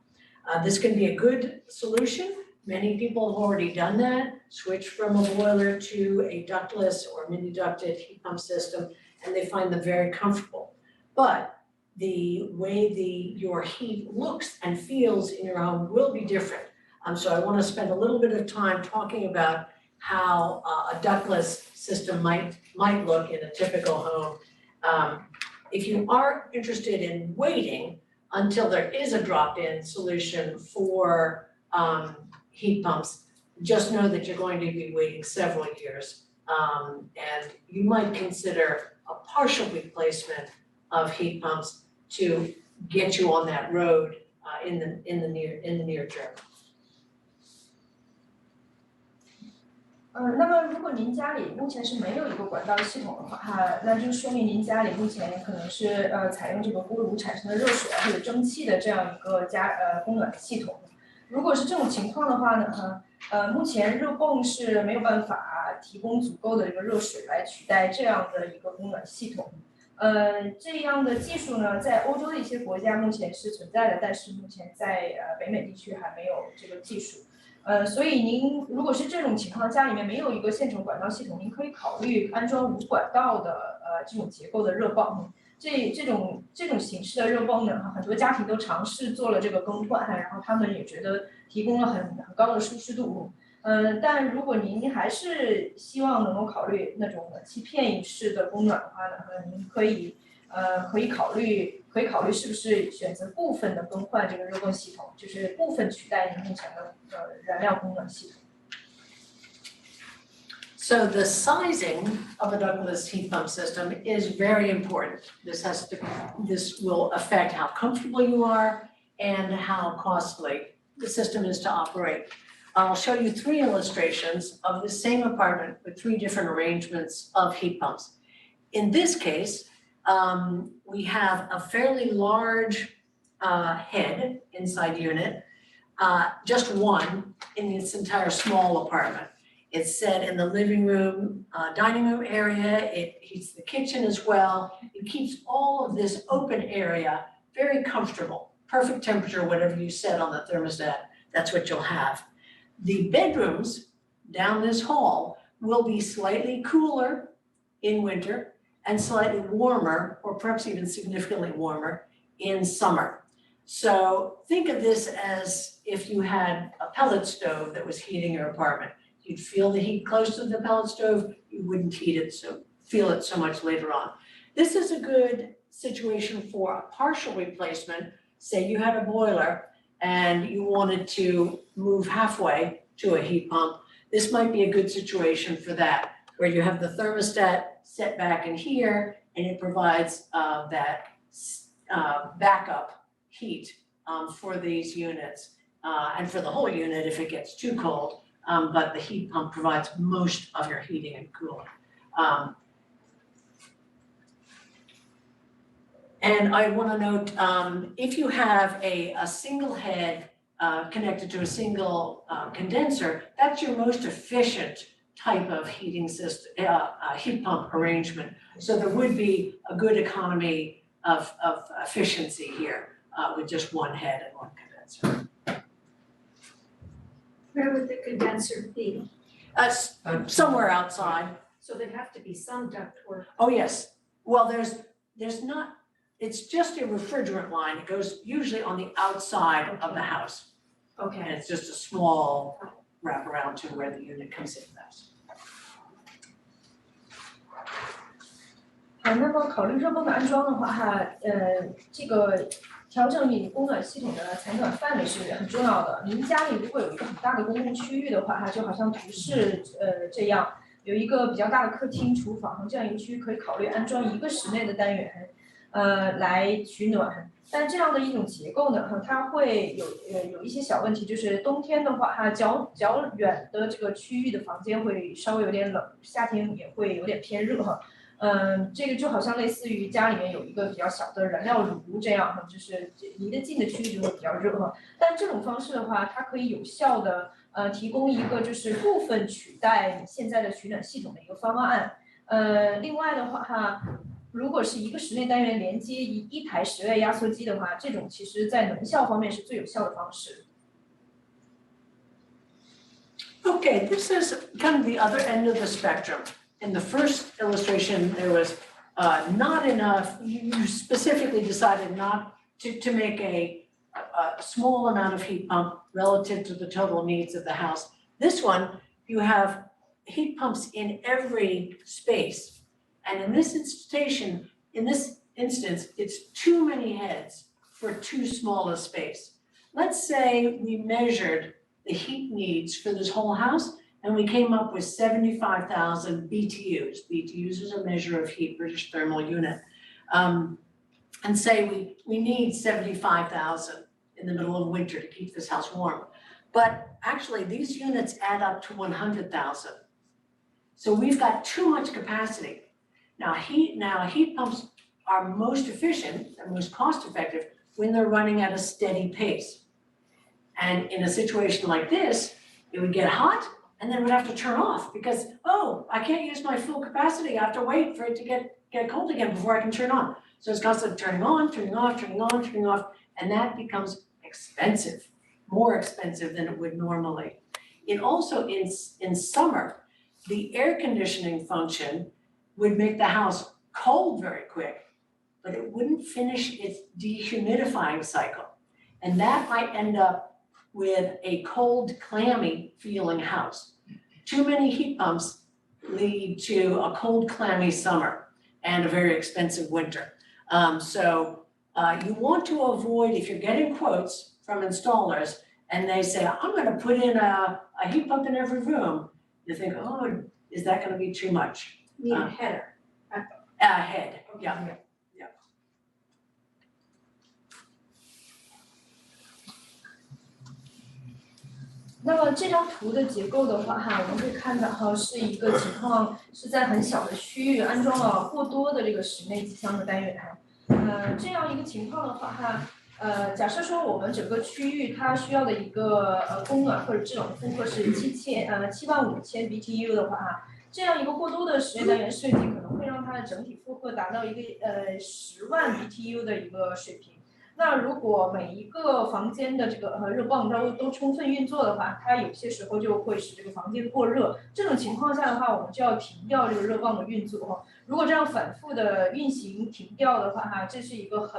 Speaker 1: This can be a good solution. Many people have already done that, switched from a boiler to a ductless or mini ducted heat pump system, and they find them very comfortable. But the way your heat looks and feels in your home will be different. So I want to spend a little bit of time talking about how a ductless system might look in a typical home. If you are interested in waiting until there is a drop-in solution for heat pumps, just know that you're going to be waiting several years. And you might consider a partial replacement of heat pumps to get you on that road in the near term.
Speaker 2: 那么如果您家里目前是没有一个管道系统的话，那就说明您家里目前可能是采用这个锅炉产生的热水或者蒸汽的这样一个供暖系统。如果是这种情况的话呢，目前热泵是没有办法提供足够的这个热水来取代这样的一个供暖系统。这样的技术呢，在欧洲的一些国家目前是存在的，但是目前在北美地区还没有这个技术。所以您如果是这种情况，家里面没有一个现成管道系统，您可以考虑安装无管道的这种结构的热泵。这种形式的热泵呢，很多家庭都尝试做了这个更换，然后他们也觉得提供了很高的舒适度。但如果您还是希望能够考虑那种冷气片引式的供暖的话呢，您可以考虑是不是选择部分的更换这个热泵系统，就是部分取代您目前的燃料供暖系统。
Speaker 1: So the sizing of a ductless heat pump system is very important. This will affect how comfortable you are and how costly the system is to operate. I'll show you 3 illustrations of the same apartment with 3 different arrangements of heat pumps. In this case, we have a fairly large head inside unit, just one in this entire small apartment. It's set in the living room, dining room area. It heats the kitchen as well. It keeps all of this open area very comfortable, perfect temperature, whatever you set on the thermostat, that's what you'll have. The bedrooms down this hall will be slightly cooler in winter and slightly warmer, or perhaps even significantly warmer, in summer. So think of this as if you had a pellet stove that was heating your apartment. You'd feel the heat close to the pellet stove, you wouldn't feel it so much later on. This is a good situation for a partial replacement. Say you had a boiler and you wanted to move halfway to a heat pump. This might be a good situation for that, where you have the thermostat set back in here and it provides that backup heat for these units and for the whole unit if it gets too cold. But the heat pump provides most of your heating and cooling. And I want to note, if you have a single head connected to a single condenser, that's your most efficient type of heating system, heat pump arrangement. So there would be a good economy of efficiency here with just one head and one condenser.
Speaker 3: Where would the condenser be?
Speaker 1: Somewhere outside.
Speaker 3: So there'd have to be some ductwork.
Speaker 1: Oh, yes. Well, there's not, it's just a refrigerant line. It goes usually on the outside of the house. And
Speaker 3: Okay.
Speaker 1: it's just a small wrap around to where the unit comes in best.
Speaker 2: 好，那么考虑热泵的安装的话，这个调整你供暖系统的采暖范围是很重要的。您家里如果有一个很大的公共区域的话，就好像图示这样，有一个比较大的客厅、厨房这样一个区域，可以考虑安装一个室内的单元，来取暖。但这样的一种结构呢，它会有一些小问题，就是冬天的话，较远的这个区域的房间会稍微有点冷，夏天也会有点偏热哈。这个就好像类似于家里面有一个比较小的燃料炉这样哈，就是离得近的区域就会比较热哈。但这种方式的话，它可以有效的提供一个就是部分取代现在的取暖系统的一个方案。另外的话如果是一个室内单元连接一台室外压缩机的话，这种其实在能效方面是最有效的方式。
Speaker 1: Okay, this is kind of the other end of the spectrum. In the first illustration, there was not enough, you specifically decided not to make a small amount of heat pump relative to the total needs of the house. This one, you have heat pumps in every space. And in this instance, it's too many heads for too small a space. Let's say we measured the heat needs for this whole house, and we came up with 75,000 BTUs. BTUs is a measure of heat, British thermal unit. And say we need 75,000 in the middle of winter to keep this house warm. But actually, these units add up to 100,000. So we've got too much capacity. Now heat pumps are most efficient and most cost effective when they're running at a steady pace. And in a situation like this, it would get hot and then we'd have to turn off because, oh, I can't use my full capacity. I have to wait for it to get cold again before I can turn on. So it's constantly turning on, turning off, turning on, turning off, and that becomes expensive, more expensive than it would normally. It also, in summer, the air conditioning function would make the house cold very quick, but it wouldn't finish its dehumidifying cycle. And that might end up with a cold, clammy feeling house. Too many heat pumps lead to a cold, clammy summer and a very expensive winter. So you want to avoid, if you're getting quotes from installers and they say, I'm gonna put in a heat pump in every room, you think, oh, is that gonna be too much?
Speaker 3: Need a header.
Speaker 1: Head, yeah.
Speaker 2: 那么这张图的结构的话，我们可以看到是一个情况，是在很小的区域安装了过多的这个室内机箱的单元。这样一个情况的话，假设说我们整个区域它需要的一个供暖或者制冷负荷是75000 BTU 的话，这样一个过多的室内单元设计可能会让它的整体负荷达到一个10万 BTU 的一个水平。那如果每一个房间的这个热泵都充分运作的话，它有些时候就会使这个房间过热。这种情况下的话，我们就要停掉这个热泵的运作。如果这样反复的运行停掉的话，这是一个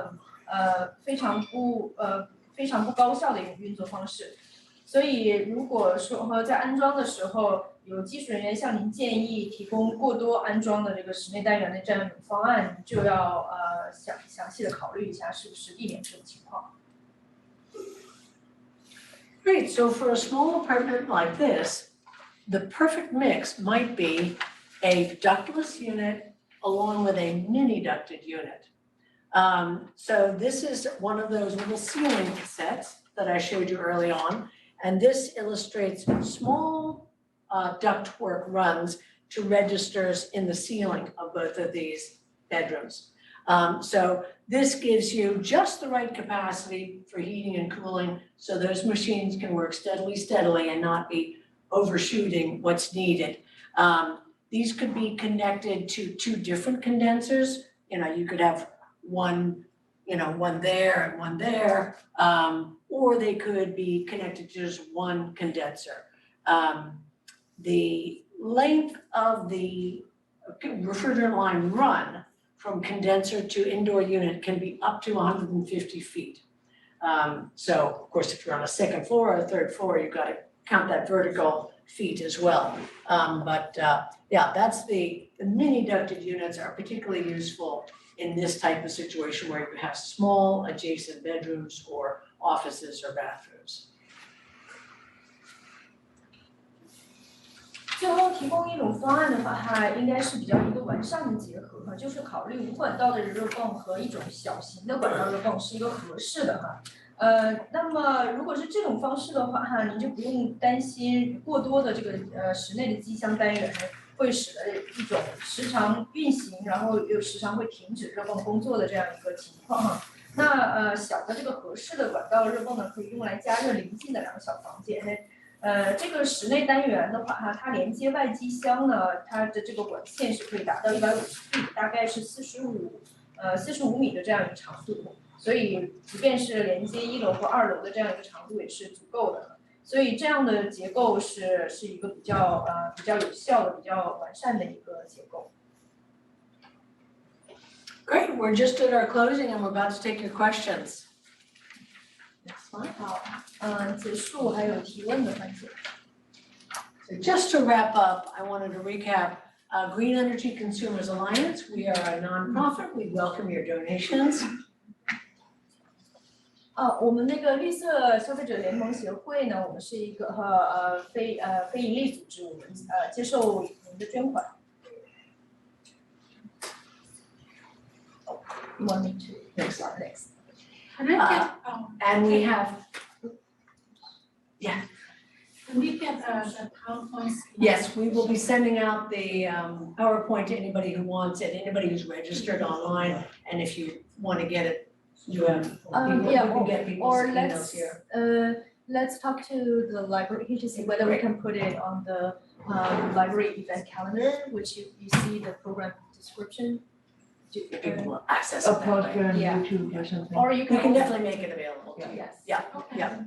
Speaker 2: 非常不高效的一种运作方式。所以如果说在安装的时候，有技术人员向您建议提供过多安装的这个室内单元的这样一种方案，您就要详细的考虑一下，是不是避免这种情况。
Speaker 1: Great, so for a small apartment like this, the perfect mix might be a ductless unit along with a mini ducted unit. So this is one of those little ceiling sets that I showed you early on, and this illustrates small ductwork runs to registers in the ceiling of both of these bedrooms. So this gives you just the right capacity for heating and cooling, so those machines can work steadily and not be overshooting what's needed. These could be connected to two different condensers. You could have one there and one there, or they could be connected to just one condenser. The length of the refrigerant line run from condenser to indoor unit can be up to 150 feet. So of course, if you're on a second floor or a third floor, you've got to count that vertical feet as well. Yeah, that's the mini ducted units are particularly useful in this type of situation where you have small adjacent bedrooms or offices or bathrooms.
Speaker 2: 最后提供一种方案的话，它应该是比较一个完善的结合哈，就是考虑无管道的热泵和一种小型的管道热泵是一个合适的哈。那么如果是这种方式的话哈，您就不用担心过多的这个室内的机箱单元会使得一种时常运行，然后又时常会停止热泵工作的这样一个情况哈。那小的这个合适的管道热泵呢，可以用来加热邻近的2个小房间。这个室内单元的话哈，它连接外机箱呢，它的这个管线是可以达到150米，大概是45米的这样一个长度，所以即便是连接1楼和2楼的这样一个长度也是足够的。所以这样的结构是一个比较有效的、比较完善的一个结构。
Speaker 1: Great, we're just at our closing and we're about to take your questions. Next slide.
Speaker 2: 好，结束还有提问的环节。
Speaker 1: So just to wrap up, I wanted to recap Green Energy Consumers Alliance. We are a nonprofit. We welcome your donations.
Speaker 2: 我们那个绿色消费者联盟协会呢，我们是一个非营利组织，我们接受您的捐款。You want me to?
Speaker 1: Next.
Speaker 2: Next.
Speaker 1: And we have,
Speaker 3: Can we get the PowerPoint?
Speaker 1: yes, we will be sending out the PowerPoint to anybody who wants it, anybody who's registered online. And if you want to get it, you have, we can get people's
Speaker 2: or
Speaker 1: emails here.
Speaker 2: Let's talk to the library to see whether we can put it on the library event calendar, which you see the program description.
Speaker 1: People will access it that way.
Speaker 5: Upload on
Speaker 2: Yeah.
Speaker 5: YouTube or something.
Speaker 2: Or you
Speaker 1: We
Speaker 2: can
Speaker 1: can definitely make it available to you.
Speaker 2: Yes.
Speaker 1: Yeah,
Speaker 3: Okay.
Speaker 1: yeah.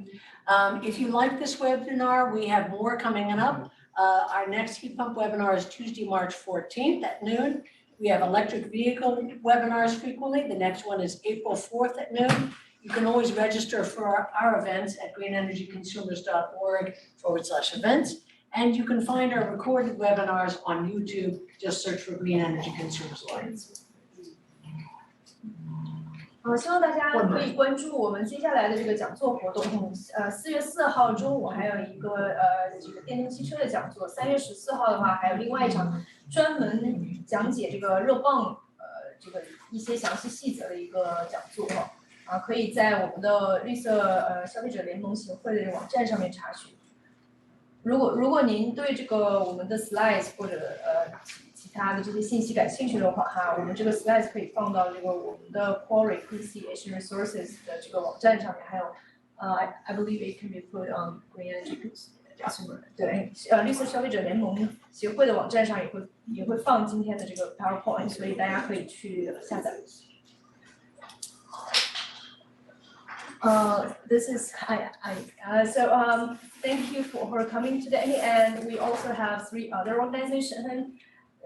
Speaker 1: If you like this webinar, we have more coming up. Our next heat pump webinar is Tuesday, March 14th at noon. We have electric vehicle webinars frequently. The next one is April 4th at noon. You can always register for our events at greenenergyconsumers.org/events. And you can find our recorded webinars on YouTube. Just search for Green Energy Consumers Alliance.
Speaker 2: 希望大家可以关注我们接下来的这个讲座活动。4月4号中午还有一个这个电动汽车的讲座，3月14号的话还有另外一场专门讲解这个热泵这个一些详细细则的一个讲座可以在我们的绿色消费者联盟协会的网站上面查询。如果您对这个我们的 slides 或者其他的这些信息感兴趣的话我们这个 slides 可以放到这个我们的 Quincy Resources 的这个网站上面，还有I believe it can be put on Green Energy Consumer 对绿色消费者联盟协会的网站上也会放今天的这个 PowerPoint， 所以大家可以去下载。This is so thank you for coming today, and we also have 3 other organizations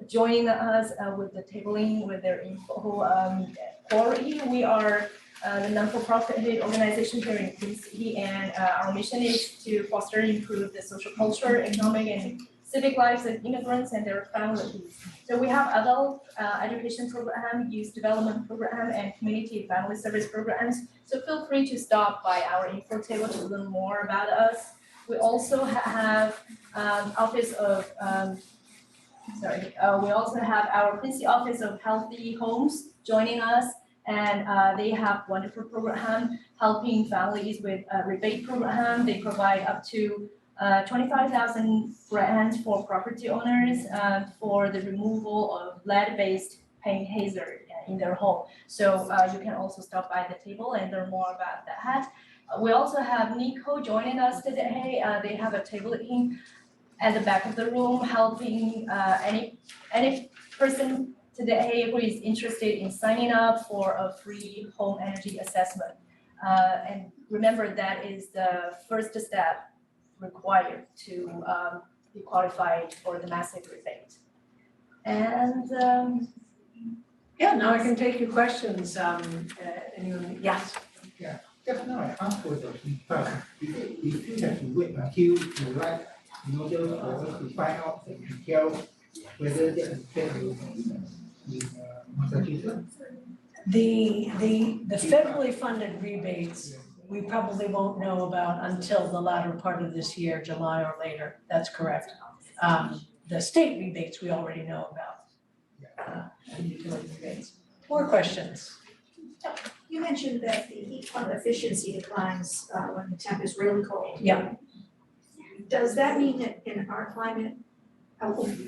Speaker 2: joining us with the tabling with their info. Quality, we are the non-for-profit organization here in Quincy, and our mission is to foster and improve the social culture, economic and civic lives of immigrants and their families. So we have adult education program, youth development program, and community family service programs. So feel free to stop by our info table to learn more about us. We also have office of we also have our Quincy office of healthy homes joining us, and they have wonderful program helping families with a rebate program. They provide up to 25,000 grants for property owners for the removal of lead-based paint hazard in their home. So you can also stop by the table and learn more about that. We also have Nico joining us today. They have a table at the back of the room helping any person today who is interested in signing up for a free home energy assessment. And remember, that is the first step required to be qualified for the massive rebate. And
Speaker 1: Yeah, now I can take your questions. Anyone? Yes.
Speaker 4: Just now I asked for the heat pump. We still have to wait until July in order for us to find out the details whether that is better in Massachusetts.
Speaker 1: The federally funded rebates, we probably won't know about until the latter part of this year, July or later, that's correct. The state rebates, we already know about. And utility rebates. More questions?
Speaker 3: You mentioned that the heat pump efficiency declines when the temp is really cold.
Speaker 1: Yeah.
Speaker 3: Does that mean that in our climate,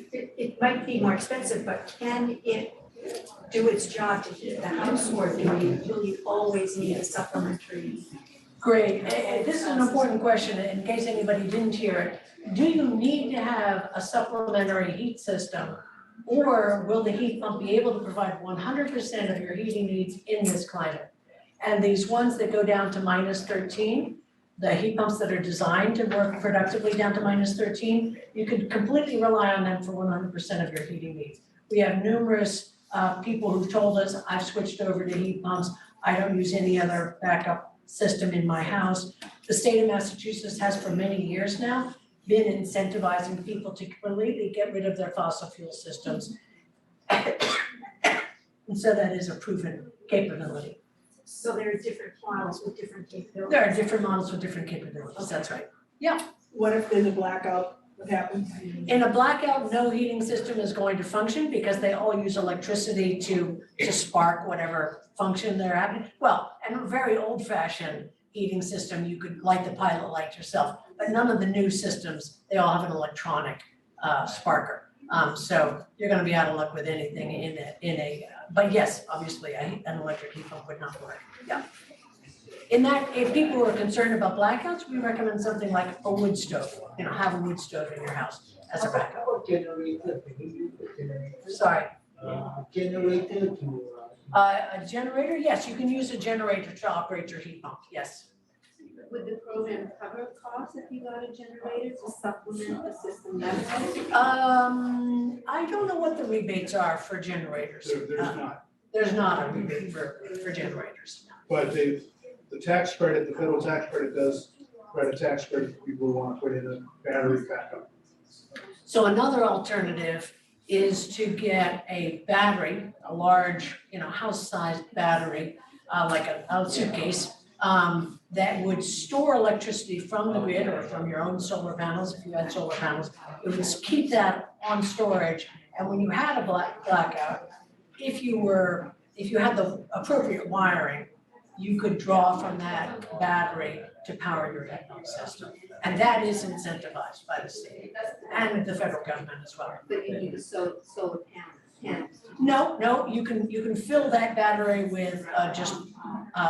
Speaker 3: it might be more expensive, but can it do its job to heat the house, or will you always need a supplementary?
Speaker 1: Great, this is an important question, in case anybody didn't hear it. Do you need to have a supplementary heat system? Or will the heat pump be able to provide 100% of your heating needs in this climate? And these ones that go down to -13, the heat pumps that are designed to work productively down to -13, you could completely rely on them for 100% of your heating needs. We have numerous people who've told us, I've switched over to heat pumps, I don't use any other backup system in my house. The state of Massachusetts has for many years now been incentivizing people to completely get rid of their fossil fuel systems. And so that is a proven capability.
Speaker 3: So there are different models with different capabilities.
Speaker 1: There are different models with different capabilities, that's right.
Speaker 5: What if there's a blackout, what happens?
Speaker 1: In a blackout, no heating system is going to function because they all use electricity to spark whatever function they're having. Well, and a very old-fashioned heating system, you could light the pilot light yourself, but none of the new systems, they all have an electronic sparker. So you're gonna be out of luck with anything but yes, obviously, an electric heat pump would not work, yeah. In that, if people are concerned about blackouts, we recommend something like a wood stove, have a wood stove in your house as a backup.
Speaker 4: How about generator? Can you use a generator?
Speaker 1: Sorry,
Speaker 4: Generator to.
Speaker 1: a generator, yes, you can use a generator to operate your heat pump, yes.
Speaker 6: Would the program cover costs if you got a generator to supplement the system benefit?
Speaker 1: I don't know what the rebates are for generators.
Speaker 7: There's not,
Speaker 1: There's not a rebate for generators.
Speaker 7: but the tax credit, the federal tax credit does provide a tax credit for people who want to put in a battery backup.
Speaker 1: So another alternative is to get a battery, a large, house-sized battery, like a suitcase, that would store electricity from the grid or from your own solar panels, if you had solar panels. It would keep that on storage, and when you had a blackout, if you had the appropriate wiring, you could draw from that battery to power your heat pump system. And that is incentivized by the state and the federal government as well.
Speaker 6: But you need a solar panel.
Speaker 1: No, you can fill that battery with just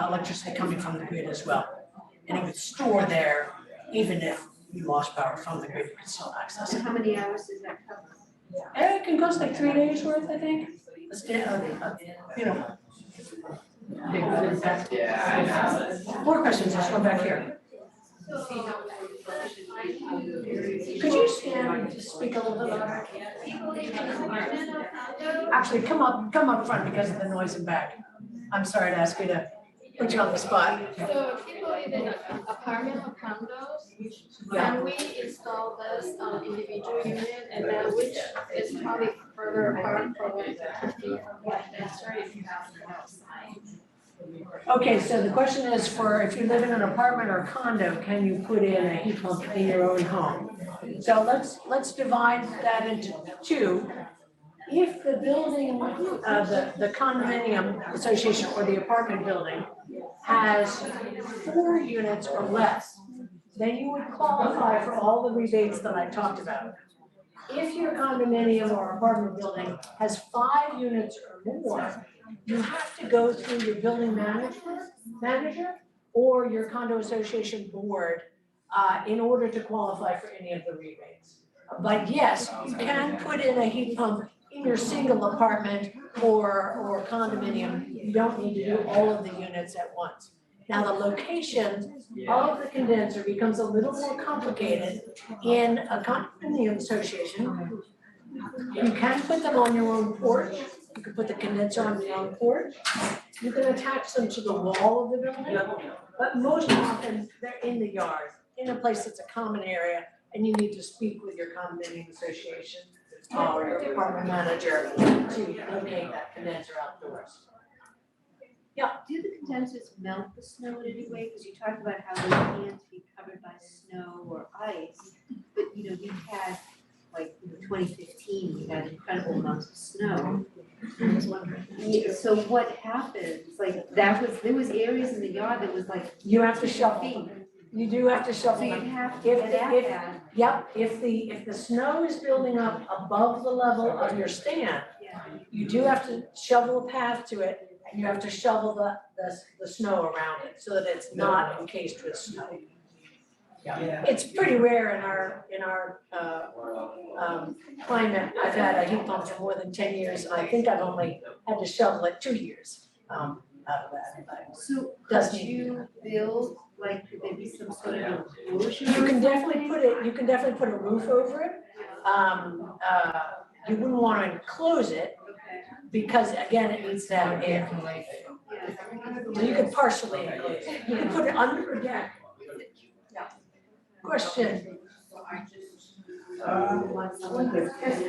Speaker 1: electricity coming from the grid as well. And it would store there, even if you lost power from the grid, you could still access
Speaker 6: So
Speaker 1: it.
Speaker 6: how many hours does that cover?
Speaker 1: And it can cost like 3 days worth, I think. Big impact. More questions, let's go back here. Could you stand and just speak a little bit louder? Actually, come up front because of the noise in back. I'm sorry to ask you to put you on the spot.
Speaker 8: So people live in an apartment or condos, and we install this individual unit, and then which is probably further apart from what that's right if you have the outside.
Speaker 1: Okay, so the question is for if you live in an apartment or condo, can you put in a heat pump in your own home? So let's divide that into two. If the building, the condominium association or the apartment building has 4 units or less, then you would qualify for all the rebates that I talked about. If your condominium or apartment building has 5 units or more, you have to go through your building manager or your condo association board in order to qualify for any of the rebates. But yes, you can put in a heat pump in your single apartment or condominium. You don't need to do all of the units at once. Now, the location of the condenser becomes a little more complicated in a condominium association. You can put them on your own porch You can put the condenser on the front porch. You can attach them to the wall of the building. But most often, they're in the yard, in a place that's a common area, and you need to speak with your condominium association or your apartment manager to locate that condenser outdoors.
Speaker 6: Do the condensers melt the snow in any way? Because you talked about how they can't be covered by snow or ice. But we had, like, 2015, we had incredible amounts of snow.
Speaker 1: I was wondering.
Speaker 6: Yeah, so what happens? Like, there was areas in the yard that was like
Speaker 1: You have to shovel
Speaker 6: feet.
Speaker 1: them. You do have to
Speaker 6: So
Speaker 1: shovel
Speaker 6: you
Speaker 1: them.
Speaker 6: have to
Speaker 1: If
Speaker 6: get
Speaker 1: the-
Speaker 6: at
Speaker 1: if-
Speaker 6: that.
Speaker 1: Yep, if the snow is building up above the level of your stand,
Speaker 6: Yeah.
Speaker 1: you do have to shovel a path to it, and you have to shovel the snow around it so that it's not encased with snow. Yeah, it's pretty rare in our climate. I've had a heat pump for more than 10 years, and I think I've only had to shovel it 2 years out of that. But
Speaker 6: So
Speaker 1: Does
Speaker 6: could
Speaker 1: need-
Speaker 6: you build, like, could there be some sort of enclosure?
Speaker 1: You can definitely put a roof over it. You wouldn't want to enclose it
Speaker 6: Okay,
Speaker 1: because again, it needs to have air.
Speaker 6: yeah.
Speaker 1: So you could partially enclose it. You can put it under a deck. Yeah. Question?